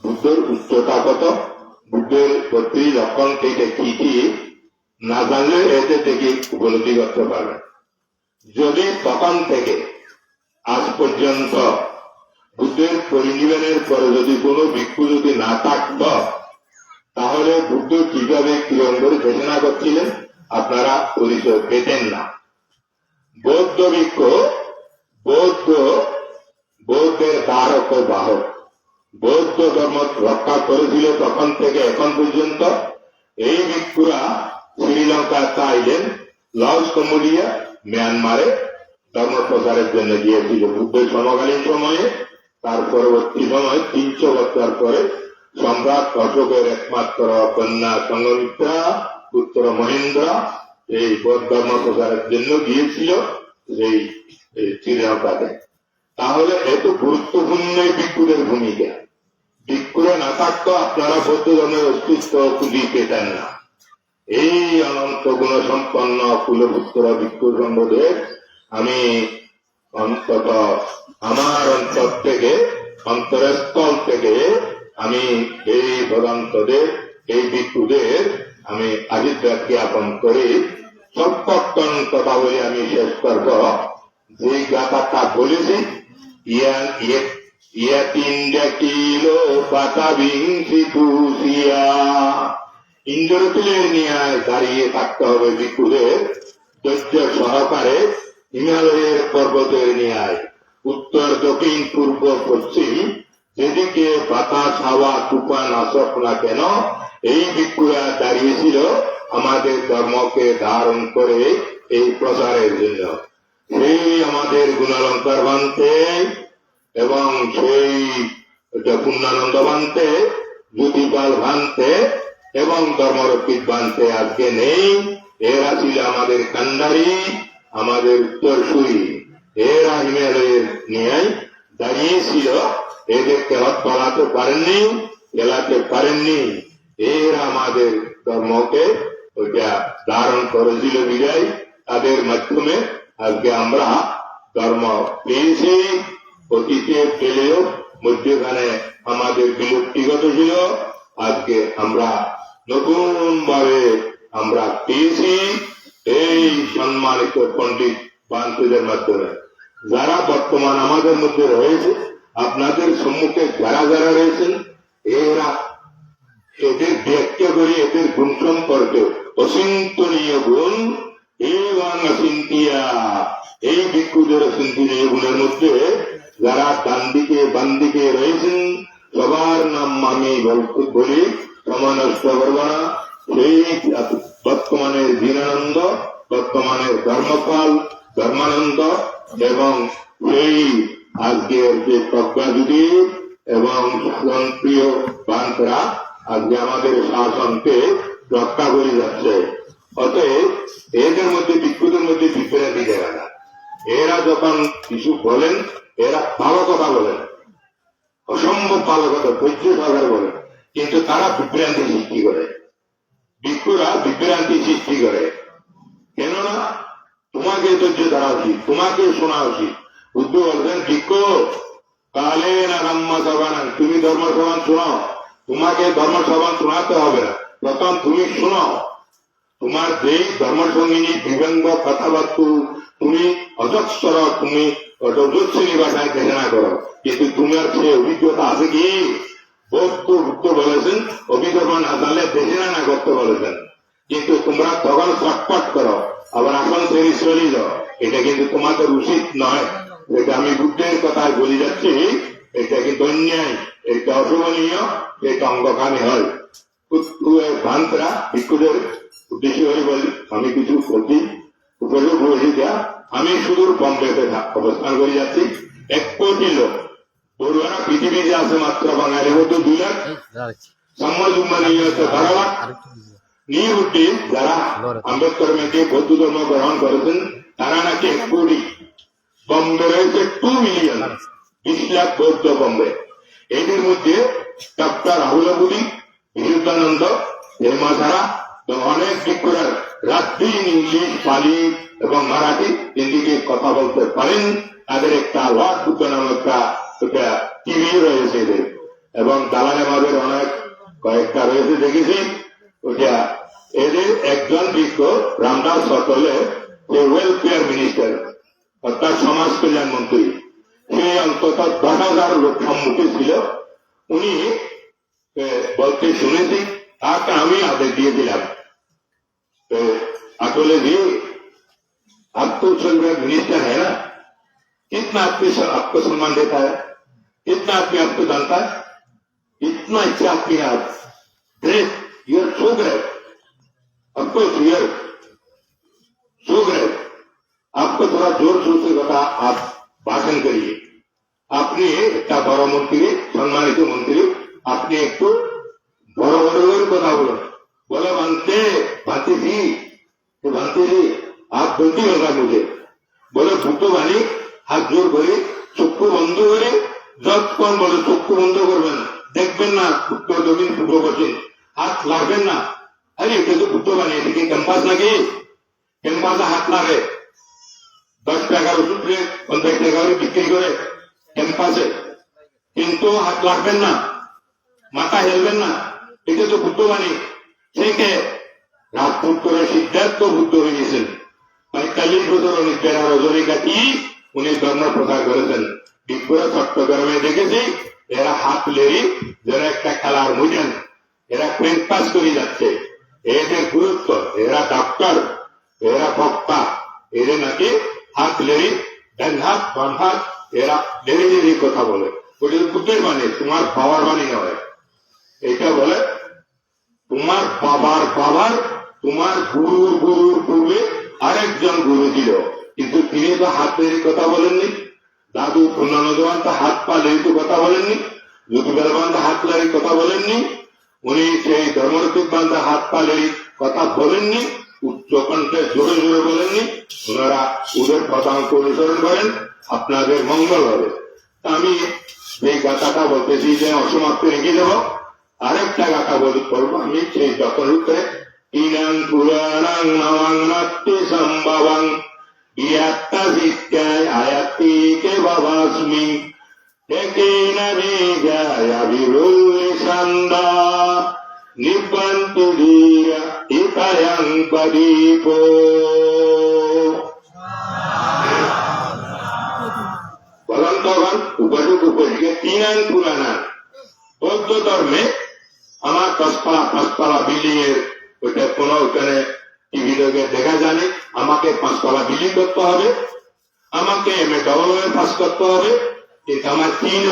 বুদ্ধের উচ্চতা কত বুদ্ধের 32 লক্ষণ থেকে কি কি না জানলে এতে থেকে উপলব্ধি করতে পারবেন যদি তখন থেকে আজ পর্যন্ত বুদ্ধের পরিনির্বাণের পরে যদি কোনো ভিক্ষু যদি না থাকত তাহলে বুদ্ধ কিভাবে কিরম করে ঘোষণা করছিলেন আপনারা পরিচয় পেতেন না বৌদ্ধ ভিক্ষু বৌদ্ধের ধারক ও বাহক বৌদ্ধ ধর্ম রক্ষা করেছিল তখন থেকে এখন পর্যন্ত এই ভিক্ষুরা শ্রীলঙ্কা থাইল্যান্ড লাওস কম্বোডিয়া মিয়ানমারে ধর্ম প্রচারের জন্য গিয়েছিল বুদ্ধের সমকালীন সময়ে তার পরবর্তী সময় 300 বছর পরে সম্রাট অশোকের একমাত্র কন্যা সংঘমিত্রা পুত্র মহেন্দ্র এই বৌদ্ধ ধর্ম প্রচারের জন্য গিয়েছিল এই শ্রীলঙ্কাতে তাহলে এত গুরুত্বপূর্ণ ভিক্ষুদের ভূমিকা ভিক্ষুরা না থাকতো আপনারা বৌদ্ধ ধর্মের অস্তিত্ব খুঁজে পেতেন না এই অনন্ত গুণ সম্পন্ন কুলপুত্র ভিক্ষু সংঘদের আমি অন্তত আমার অন্তর থেকে অন্তরের স্থল থেকে আমি এই ভগন্তদের এই ভিক্ষুদের আমি আশীর্বাদ জ্ঞাপন করি সর্বক্ষণ কথা বলে আমি শেষ করব যে গাথাটা বলেছি ইয়াতিন্দাকিলো পাতাবিংসিতুসিয়া ইন্দ্রতুলের ন্যায় দাঁড়িয়ে থাকতে হবে ভিক্ষুদের ধৈর্য সহকারে হিমালয়ের পর্বতের ন্যায় উত্তর দক্ষিণ পূর্ব পশ্চিম যেদিকে বাতাস হাওয়া তুফান আসক না কেন এই ভিক্ষুরা দাঁড়িয়েছিল আমাদের ধর্মকে ধারণ করে এই প্রচারের জন্য সেই আমাদের গুণালঙ্কার ভান্তে এবং সেই পূর্ণানন্দ ভান্তে জ্যোতিপাল ভান্তে এবং ধর্মরক্ষিত ভান্তে আজকে নেই এরা ছিল আমাদের কান্ডারি আমাদের উত্তরসূরি এরা হিমালয়ের ন্যায় দাঁড়িয়েছিল এদেরকে হাত পালাতে পারেননি, এলাতে পারেননি। এরা আমাদের ধর্মকে ওইটা ধারণ করেছিল বিদায় তাদের মাধ্যমে আজকে আমরা ধর্ম পেয়েছি। অতীতে পেলেও মধ্যখানে আমাদের বিলুপ্তিগত ছিল, আজকে আমরা নতুন ভাবে আমরা পেয়েছি এই সম্মানিত পণ্ডিত বান্ধবদের মাধ্যমে। যারা বর্তমান আমাদের মধ্যে রয়েছে, আপনাদের সম্মুখে যারা যারা রয়েছেন, এরা এদের ব্যাখ্যা করে এদের গুণ সম্পর্কে অচিন্তনীয় গুণ এবং অচিন্তিয়া এই ভিক্ষুদের অচিন্তনীয় গুণের মধ্যে যারা ডান দিকে বাম দিকে রয়েছেন সবার নাম আমি বলি, সময় নষ্ট করব না। সেই বর্তমানের দীনানন্দ, বর্তমানের ধর্মপাল ধর্মানন্দ এবং সেই আজকের যে প্রজ্ঞাযুগী এবং শাসনপ্রিয় বান্ধরা আজকে আমাদের শাসনকে রক্ষা করে যাচ্ছে। অতএব এদের মধ্যে ভিক্ষুদের মধ্যে বিভ্রান্তি জায়গা না। এরা যখন কিছু বলেন, এরা ভালো কথা বলেন, অসম্ভব ভালো কথা ধৈর্য সহকারে বলেন, কিন্তু তারা বিভ্রান্তি সৃষ্টি করে। ভিক্ষুরা বিভ্রান্তি সৃষ্টি করে, কেননা তোমাকে ধৈর্য ধরা উচিত, তোমাকে শোনা উচিত। বুদ্ধ বলছেন ভিক্ষু কালে না রাম্মা সবান, তুমি ধর্ম সবান শোনাও, তোমাকে ধর্ম সবান শোনাতে হবে না, প্রথম তুমি শোনাও। তোমার যেই ধর্মসঙ্গিনী বিভঙ্গ কথাবার্তা তুমি অজস্র, তুমি অজস্রী ভাষায় ঘোষণা করো, কিন্তু তোমার সে অভিজ্ঞতা আছে কি? বুদ্ধ বলেছেন অভিজ্ঞতা না জানলে দেশেনা না করতে বলেছেন, কিন্তু তোমরা তখন ছটপট করো, আবার আসন ছেড়ে চলে যাও। এটা কিন্তু তোমাদের উচিত নয়। এটা আমি বুদ্ধের কথায় বলে যাচ্ছি, এটা কিন্তু অন্যায়, এটা অশোভনীয়, এটা অঙ্গখানি হয়। ভ্রান্তরা ভিক্ষুদের উদ্দেশ্য করে বলি, আমি কিছু বলছি উপযোগ বলছি যা, আমি সুদূর বম্বেতে অবস্থান করে যাচ্ছি। 1 কোটি লোক বড়ুয়ারা পৃথিবীতে আছে মাত্র বাঙালি মতো 2 লাখ ধারাবাদ নিয়ে উঠে যারা আম্বেদকর মেয়েকে বৌদ্ধ ধর্ম গ্রহণ করেছেন তারা নাকি 1 কোটি। বম্বে রয়েছে 2 মিলিয়ন, 20 লাখ বৌদ্ধ বম্বে। এদের মধ্যে ডক্টর রাহুল আবুদি, বিশুদ্ধানন্দ, হেমা ছাড়া অনেক ভিক্ষুরা রাত্রি ইংলিশ, পালি এবং মারাঠি, হিন্দিতে কথা বলতে পারেন। তাদের একটা লর্ড বুদ্ধ নামক একটা টিভি রয়েছে এদের, এবং দালাল আমাদের অনেক কয়েকটা রয়েছে দেখেছি। ওটা এদের একজন ভিক্ষু রামদাস সকলে ওয়েলফেয়ার মিনিস্টার অর্থাৎ সমাজ কল্যাণ মন্ত্রী, সে অন্তত 10,000 লোক সম্মুখে ছিল। উনি বলতে শুনেছি, তাকে আমি আদেশ দিয়েছিলাম अकेले भी आपको मिनिस्टर है ना, कितना आपको सम्मान देता है, कितना आदमी आपको जानता है, इतना अच्छा आदमी आप great, you are so great, of course you are so great. आपको थोड़ा जोर शोर से बता, आप भाषण करिए। আপনি একটা বড় মন্ত্রী, সম্মানিত মন্ত্রী, আপনি একটু বড় বড় করে কথা বলুন। बोले भांति जी आप गलती होगा मुझे। बोले भूतो बानी हाथ जोर करे चक्षु बंद करे, যতক্ষণ বলে চক্ষু বন্ধ করবেন, দেখবেন না উত্তর দক্ষিণ পূর্ব পশ্চিম, হাত লাগবেন না। আরে এটা তো ভূতো বানি, এটা কি ক্যাম্পাস নাকি? ক্যাম্পাসে হাত লাগে, 10 টাকার ওষুধ 50 টাকা বিক্রি করে ক্যাম্পাসে, কিন্তু হাত লাগবেন না, মাথা হেলবেন না, এটা তো ভূতো বানি। থেকে রাজপুত করে সিদ্ধার্থ বুদ্ধ হয়ে গেছেন। 45 বছর উনি 13 রজনী কাটি উনি ধর্ম প্রচার করেছেন। ভিক্ষুরা চট্টগ্রামে দেখেছি, এরা হাত লেরি যেন একটা খেলার ময়দান, এরা ক্রেন পাস করে যাচ্ছে। এদের গুরুত্ব, এরা ডাক্তার, এরা বক্তা, এরা নাকি হাত লেরি, ডান হাত বাম হাত, এরা লেরি লেরি কথা বলে। ওটা বুদ্ধের বাণী, তোমার বাবার বাণী নয়। এটা বলে তোমার বাবার বাবার, তোমার গুরুর গুরুর পূর্বে আরেকজন গুরু ছিল, কিন্তু তিনি তো হাত লেরি কথা বলেননি। দাদু পূর্ণানন্দবান তো হাত পা লেরি তো কথা বলেননি, যুগবেলবান হাত লেরি কথা বলেননি, উনি সেই ধর্মরক্ষক বান্ধা হাত পা লেরি কথা বলেননি, উচ্চ কণ্ঠে জোরে জোরে বলেননি। ওনারা ওদের পদাঙ্ক অনুসরণ করেন, আপনাদের মঙ্গল হবে। আমি সেই গাথাটা বলতেছি যে অসমাপ্ত রেখে দেব। আরেকটা গাথা বলবো আমি সেই যখন উত্তরে ইনাং পুরাণাং নবাং নাট্যে সম্ভবাং ইয়াত্তা শিক্ষায় আয়াতি কে বাবাস্মি একেন বিজয়া বিরুল্লি সন্দা নিব্বান্তি ধীরা ইতায়াং পদীপো। বলন্তগণ উপাসক উপাসিকা তিনাং পুরাণাং, বৌদ্ধ ধর্মে আমার পাঁচতলা বিল্ডিং এর ওইটা কোনো ওখানে টিভি লোকে দেখা জানে আমাকে 5 তলা বিল্ডিং করতে হবে, আমাকে MA পাস করতে হবে, কিন্তু আমার তিন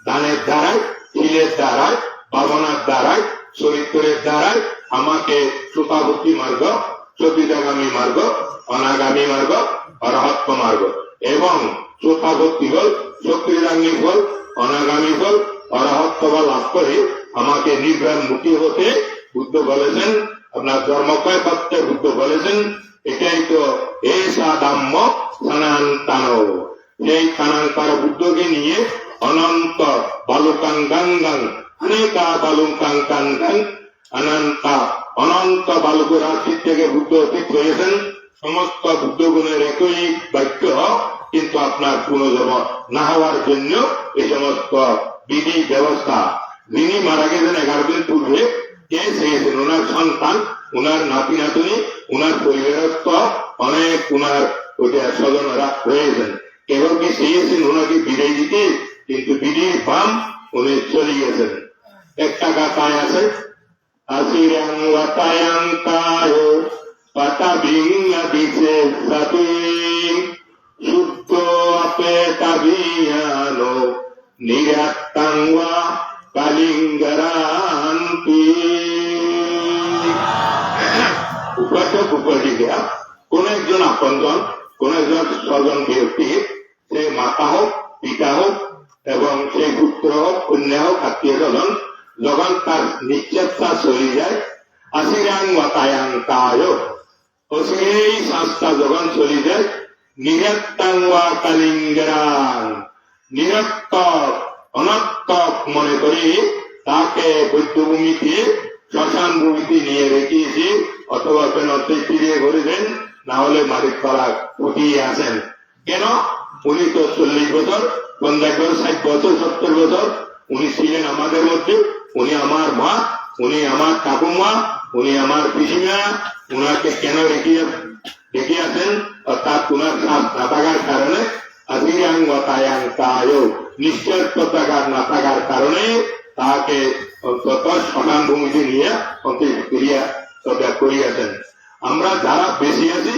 দানের দ্বারায়, শিলের দ্বারায়, ভাবনার দ্বারায়, চরিত্রের দ্বারায় আমাকে সুতাবতী মার্গ, সতীদাগামী মার্গ, অনাগামী মার্গ, অরহত্ব মার্গ এবং সুতাবতী ফল, শক্তিদাঙ্গী ফল, অনাগামী ফল, অরহত্ব লাভ করে আমাকে নির্বাণ মুক্তি হতে বুদ্ধ বলেছেন। আপনার ধর্মকয় তত্ত্বে বুদ্ধ বলেছেন এটাই তো এসা দাম্য স্থানান্তান। সেই স্থানান্তর বুদ্ধকে নিয়ে অনন্ত বালুকাং গাঙ্গাং অনেকা বালুকাং কাঙ্গাং অনন্তা অনন্ত বালুক রাশি থেকে বুদ্ধ অতীত হয়েছেন। সমস্ত বুদ্ধ গুণের একই বাক্য, কিন্তু আপনার পুনর্জন্ম না হওয়ার জন্য এই সমস্ত বিধি ব্যবস্থা। যিনি মারা গেছেন 11 দিন পূর্বে, কে চেয়েছেন ওনার সন্তান, ওনার নাতি নাতনি, ওনার পরিবারস্থ অনেক ওনার ওটা স্বজনরা রয়েছেন। কেবল কি চেয়েছেন ওনাকে বিদায় দিতে, কিন্তু বিধির বাম উনি চলে গেছেন। একটা গাথায় আছে আসিরাং ওয়াতায়াং কায় পাতাবিং দিছে সাতি শুদ্ধ আপে তাবিয়ানো নিরাত্তাং ওয়া কালিঙ্গরান্তি। উপাসক উপাসিকা কোন একজন আপনজন, কোন একজন স্বজন ব্যক্তি, সে মাতা হোক, পিতা হোক এবং সেই পুত্র হোক, কন্যা হোক, আত্মীয় স্বজন, যখন তার নিশ্চেতটা চলে যায়, আসিরাং ওয়াতায়াং কায়, সেই শ্বাসটা যখন চলে যায়, নিরত্তাং ওয়া কালিঙ্গরাং, নিরত্তক অনর্থক মনে করি তাকে বৌদ্ধভূমিতে শ্মশান ভূমিতে নিয়ে রেখেছি, অথবা পেনতে ফিরিয়ে করেছেন, না হলে মালিক পাড়া উঠিয়ে আসেন। কেন? উনি তো 40 বছর, 50 বছর, 60 বছর, 70 বছর উনি ছিলেন আমাদের মধ্যে। উনি আমার মা, উনি আমার ঠাকুমা, উনি আমার পিসিমা। উনাকে কেন রেখে আসেন? অর্থাৎ উনার শ্বাস না থাকার কারণে, আসিরাং ওয়াতায়াং কায়, নিশ্চয়তাকার না থাকার কারণে তাকে অন্তত শ্মশান ভূমিতে নিয়ে ক্রিয়া করিয়াছেন। আমরা যারা বেশি আছি,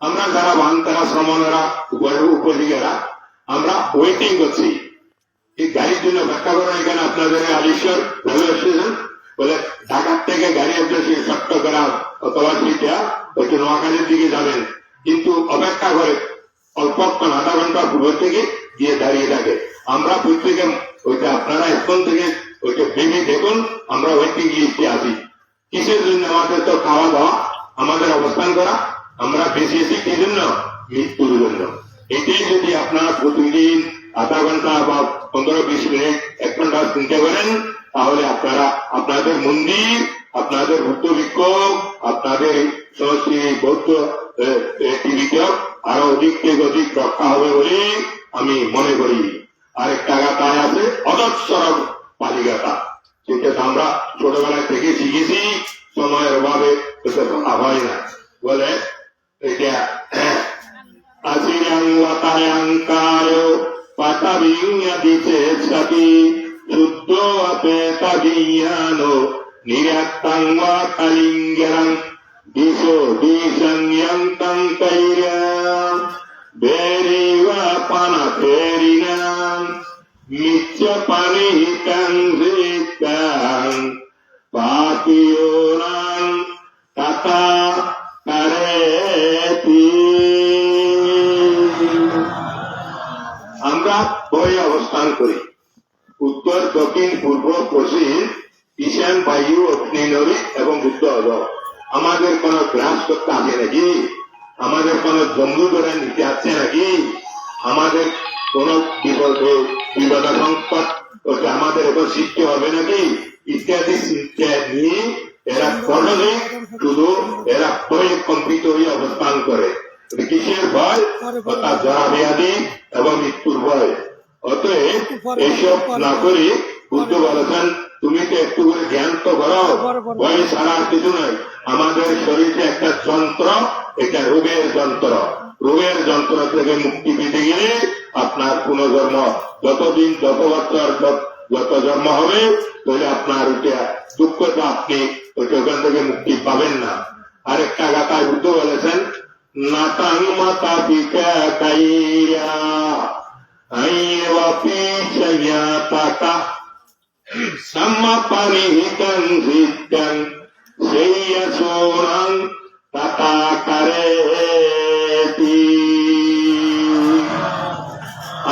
আমরা যারা বান্তারা, শ্রমণেরা, উপজিকেরা, আমরা ওয়েটিং করছি এই গাড়ির জন্য। ব্যাখ্যা করেন এখানে আপনাদের আলিশ্বর রেলওয়ে স্টেশন বলে ঢাকার থেকে গাড়ি আপনার চট্টগ্রাম অথবা সেটা ওইটা নোয়াখালীর দিকে যাবেন, কিন্তু অপেক্ষা করে অল্পক্ষণ, আধা ঘন্টা পূর্ব থেকে গিয়ে দাঁড়িয়ে থাকে। আমরা প্রত্যেকে ওইটা আপনারা এখন থেকে ওইটা ভেবে দেখুন, আমরা ওয়েটিং লিস্টে আছি। কিসের জন্য? আমাদের তো খাওয়া দাওয়া, আমাদের অবস্থান করা, আমরা বেশি আছি কি জন্য? মৃত্যুর জন্য। এটাই যদি আপনারা প্রতিদিন আধা ঘন্টা বা 15-20 মিনিট, 1 ঘন্টা চিন্তা করেন, তাহলে আপনারা আপনাদের মন্দির, আপনাদের বুদ্ধ বিক্ষোভ, আপনাদের সংস্কৃতি বৌদ্ধ টিভিতে আরো অধিক থেকে অধিক রক্ষা হবে বলে আমি মনে করি। আরেকটা গাথায় আছে অদস্বর পালি গাথা, সেটা আমরা ছোটবেলায় থেকে শিখেছি, সময়ের অভাবে বলা হয় না। বলে এটা আসিরাং ওয়াতায়াং কায় পাতাবিং দিছে সাতি শুদ্ধ আপে তাবিয়ানো নিরাত্তাং ওয়া কালিঙ্গরাং দিশো দিশাং ইয়ান্তাং কাইরাং বেরিওয়া পানা ফেরিনাং মিচ্ছ পানিহিতাং জিকাং পাতিয়োনাং কাতা কারেতি। আমরা বই অবস্থান করি, উত্তর, দক্ষিণ, পূর্ব, পশ্চিম, ঈশান, বায়ু, অগ্নিনরী এবং বুদ্ধ অধর। আমাদের কোন গ্রাস করতে আছে নাকি? আমাদের কোন জম্মু ধরে নিতে আছে নাকি? আমাদের কোন বিপদ সংকট ওটা আমাদের এখন সৃষ্টি হবে নাকি ইত্যাদি চিন্তা নিয়ে এরা করলে শুধু এরা ভয়ে কম্পিত হয়ে অবস্থান করে। কিসের ভয়? অর্থাৎ জরা ব্যাধি এবং মৃত্যুর ভয়। অতএব এইসব না করে বুদ্ধ বলেছেন তুমি তো একটু করে জ্ঞান তো করো, ভয় ছাড়া আর কিছু নয়। আমাদের শরীরে একটা যন্ত্র, এটা রোগের যন্ত্র। রোগের যন্ত্র থেকে মুক্তি পেতে গেলে আপনার পুনর্জন্ম যতদিন যত বছর যত জন্ম হবে তাহলে আপনার ওইটা দুঃখটা আপনি ওইখান থেকে মুক্তি পাবেন না। আরেকটা গাথায় বুদ্ধ বলেছেন নাতাং মাতা পিতা কাইয়া আইয়া পিছাইয়া তাকা সাম্মাপানিহিতং ভিত্তং সেইয়া সোনাং তাতাকারেতি।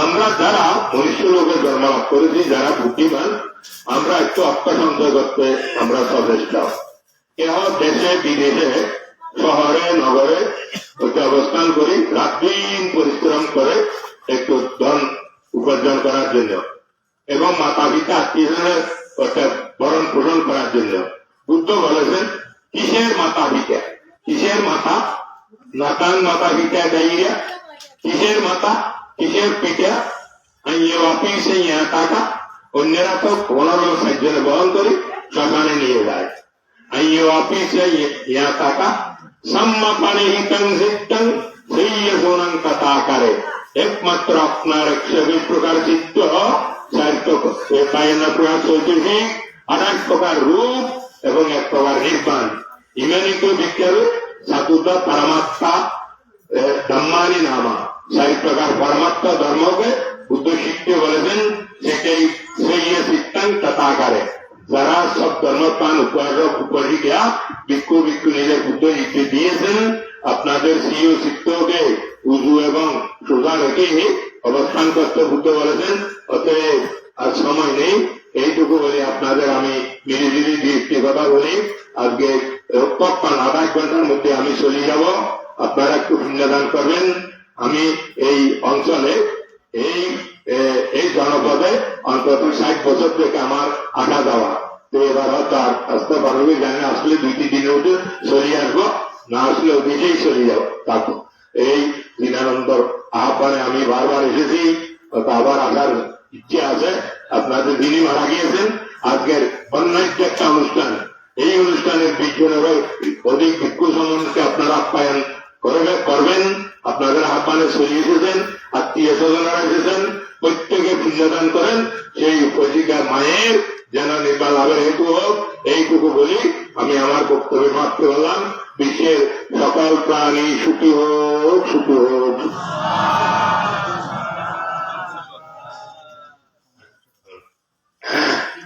আমরা যারা মনুষ্য লোকে জন্মলাভ করেছি, যারা বুদ্ধিমান, আমরা একটু অর্থ সঞ্চয় করতে আমরা সচেষ্ট। কেহ দেশে বিদেশে শহরে নগরে ওকে অবস্থান করি, রাত দিন পরিশ্রম করে একটু ধন উপার্জন করার জন্য এবং মাতা পিতা আত্মীয়জনের অর্থাৎ ভরণ পোষণ করার জন্য। বুদ্ধ বলেছেন কিসের মাতা পিতা? কিসের মাতা? নাতান মাতা পিতা গাইয়া। কিসের মাতা? কিসের পিতা? টাকা অন্যরা তো 15 জনে বহন করে শ্মশানে নিয়ে যায়। টাকা সাম্মা পানি হিতং সিদ্ধং সেই সোনাং কথা আকারে। একমাত্র আপনার 120 প্রকার চিত্ত, 52 প্রকার চৈতসিক, 28 প্রকার রূপ এবং 1 প্রকার নির্বাণ। ইমানিত বিজ্ঞান সাতুতা পরমাত্মা ধম্মানি নামা 4 প্রকার পরমাত্মা ধর্মকে বুদ্ধ শিখতে বলেছেন। সেটাই সেই চিত্তাং তথাকারে। যারা সব ধর্মপ্রাণ উপাসক উপাসিকা ভিক্ষু ভিক্ষুণীদের বুদ্ধ নির্দেশ দিয়েছেন আপনাদের সিও চিত্তকে উজু এবং সোজা রেখে অবস্থান করতে বুদ্ধ বলেছেন। অতএব আর সময় নেই, এইটুকু বলে আপনাদের আমি মিলিমিলি একটি কথা বলি। আজকে কখন আধা 1 ঘন্টার মধ্যে আমি চলে যাব, আপনারা একটু পুণ্যদান করবেন। আমি এই অঞ্চলে এই জনপদে অন্তত 60 বছর থেকে আমার আসা যাওয়া। তো এবার হয়তো আসতে পারবে জানি, আসলে 2-3 দিনের মধ্যে চলে আসবো, না আসলে ওদিকেই চলে যাবো। তারপর এই দীনানন্দর আহ্বানে আমি বারবার এসেছি, আবার আসার ইচ্ছে আছে। আপনাদের যিনি মারা গিয়েছেন, আজকের অন্যান্য একটা অনুষ্ঠান, এই অনুষ্ঠানের 20 জনেরও অধিক ভিক্ষু সম্বন্ধে আপনারা আপ্যায়ন করবেন। আপনাদের আহ্বানে চলে এসেছেন, আত্মীয় স্বজনরা এসেছেন, প্রত্যেকে পুণ্যদান করেন। সেই উপজিকার মায়ের যেন নির্বাণ লাভের হেতু হোক, এইটুকু বলি আমি আমার বক্তব্য সমাপ্ত করলাম। বিশ্বের সকল প্রাণী সুখী হোক, সুখী হোক।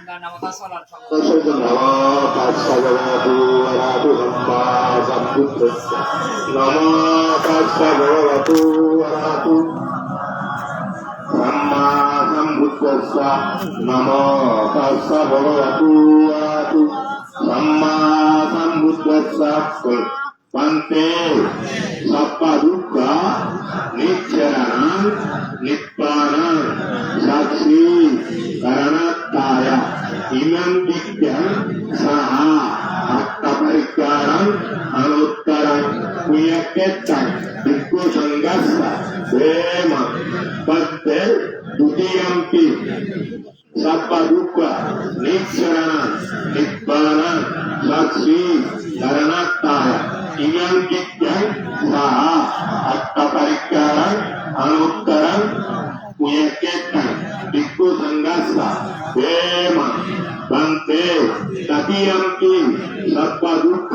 নমো তাস্সা ভগবতু অরাহতু সাম্মা সম্বুদ্ধস্সা। নমো তাস্সা ভগবতু অরাহতু সাম্মা সম্বুদ্ধস্সা। পন্তে সপ্পা দুঃখ নিচ্ছরণং নিপ্পানং সাক্ষী করণাত্তায় ইমং দিব্যং সাহা আত্মপরিজ্ঞানং অনুত্তরং পুণ্যক্ষেত্রং ভিক্ষু সংঘস্য প্রেম পদ্মে দ্বিতীয়ম্পি সপ্পা দুঃখ নিচ্ছরণং নিপ্পানং সাক্ষী করণাত্তায় ইমং দিব্যং সাহা আত্মপরিজ্ঞানং অনুত্তরং পুণ্যক্ষেত্রং ভিক্ষু সংঘস্য প্রেম পদ্মে তৃতীয়ম্পি সপ্পা দুঃখ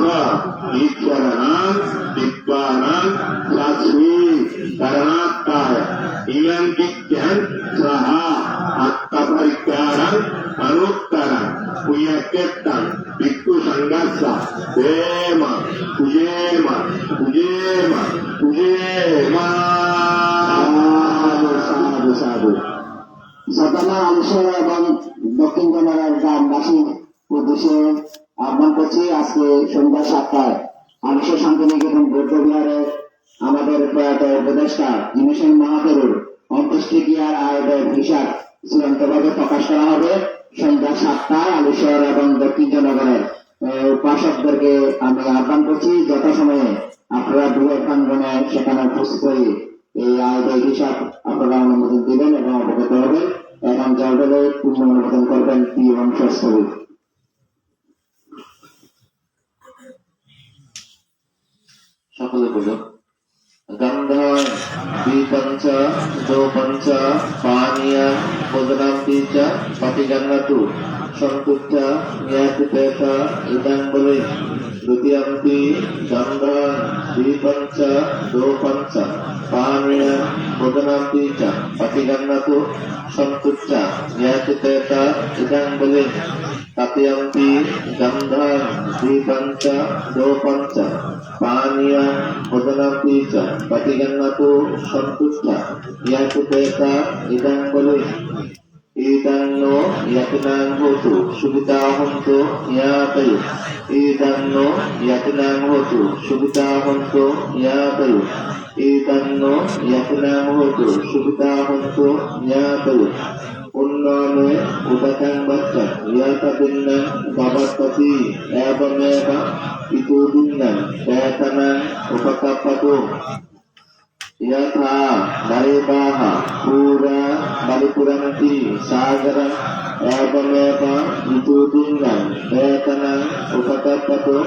নিচ্ছরণং নিপ্পানং সাক্ষী করণাত্তায় ইমং দিব্যং সাহা আত্মপরিজ্ঞানং অনুত্তরং পুণ্যক্ষেত্রং ভিক্ষু সংঘস্য প্রেম পূজেম পূজেম পূজেম। সাধু সাধু। সকল আলিশা এবং দক্ষিণ কানাড়ার গ্রামবাসী উদ্দেশ্যে আহ্বান করছি। আজকে সন্ধ্যা 7টায় আলিশা শান্তিনিকেতন বৌদ্ধ বিহারে আমাদের প্রয়াত উপদেষ্টা জিনেশ মহাপ্রভুর অন্ত্যেষ্টিক্রিয়ার আয় ব্যয় হিসাব চূড়ান্তভাবে প্রকাশ করা হবে সন্ধ্যা 7টায় আলিশহর এবং দক্ষিণ জনগণের উপাসকদেরকে আমি আহ্বান করছি যথাসময়ে আপনারা বৃহৎ প্রাঙ্গণে সেখানে উপস্থিত হয়ে এই আয় ব্যয় হিসাব আপনারা অনুমোদন দিবেন এবং অবগত হবেন এবং জলদলে পূর্ণ অনুমোদন করবেন প্রিয় অংশস্থলী। সকলে বলুন গন্ধং দ্বিপঞ্চ দোপঞ্চ পানীয় ভোজনান্তি চ পতিগন্নতু সন্তুষ্ট জ্ঞাতিপেত ইদং বলে দ্বিতীয়ন্তি গন্ধং দ্বিপঞ্চ দোপঞ্চ পানীয় ভোজনান্তি চ পতিগন্নতু সন্তুষ্ট জ্ঞাতিপেত ইদং বলে तृतीयंति गंधं द्विपंच दोपंच पानीय भोजनांति च प्रतिगन्नतु सन्तुष्ट यातुपेत इदं बले इदं नो यतिनां होतु सुविता हन्तु यातयु इदं नो यतिनां होतु सुविता हन्तु यातयु इदं नो यतिनां होतु सुविता हन्तु यातयु उन्नयने उदकं वच्चं यतदिन्नं भवत्पति एवमेव इतोदिन्नं वेतनं उपकपतु यथा नरेदाः पूरा बलिपुरन्ति सागरं एवमेव इतोदिन्नं वेतनं उपकपतु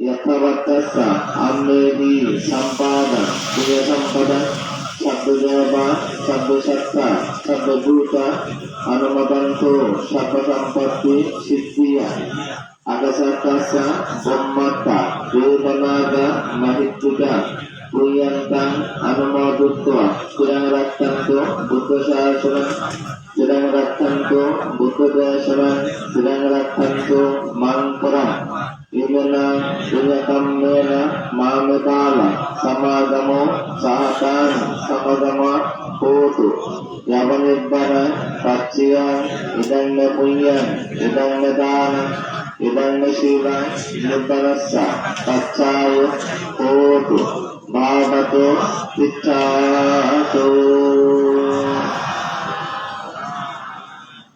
यथावत्तस्य अन्येहि सम्पादं पुण्यसम्पदं शब्ददेवा शब्दसत्ता शब्दभूत अनुमदन्तो सर्वसम्पत्ति सिद्धिया अगसत्तस्य ब्रह्मत्ता देवनाग महित्विका पुण्यन्तं अनुमोदित्वा चिरं रक्षन्तु बुद्धशासनं चिरं रक्षन्तु बुद्धदेशनं चिरं रक्षन्तु मां परम् इमेन पुण्यकम्मेन मामेताल समागमो सहतान समगम होतु यावनिर्भर पच्चियं इदं मे पुण्यं इदं मे दानं इदं मे शिवं निर्भरस्य पच्चाय होतु भावतो तिष्ठतु।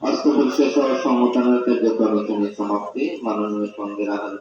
অস্ত্র পরিষেবা সংগঠনের কার্যক্রম এখানে সমাপ্তি। মাননীয় সঙ্গের আদান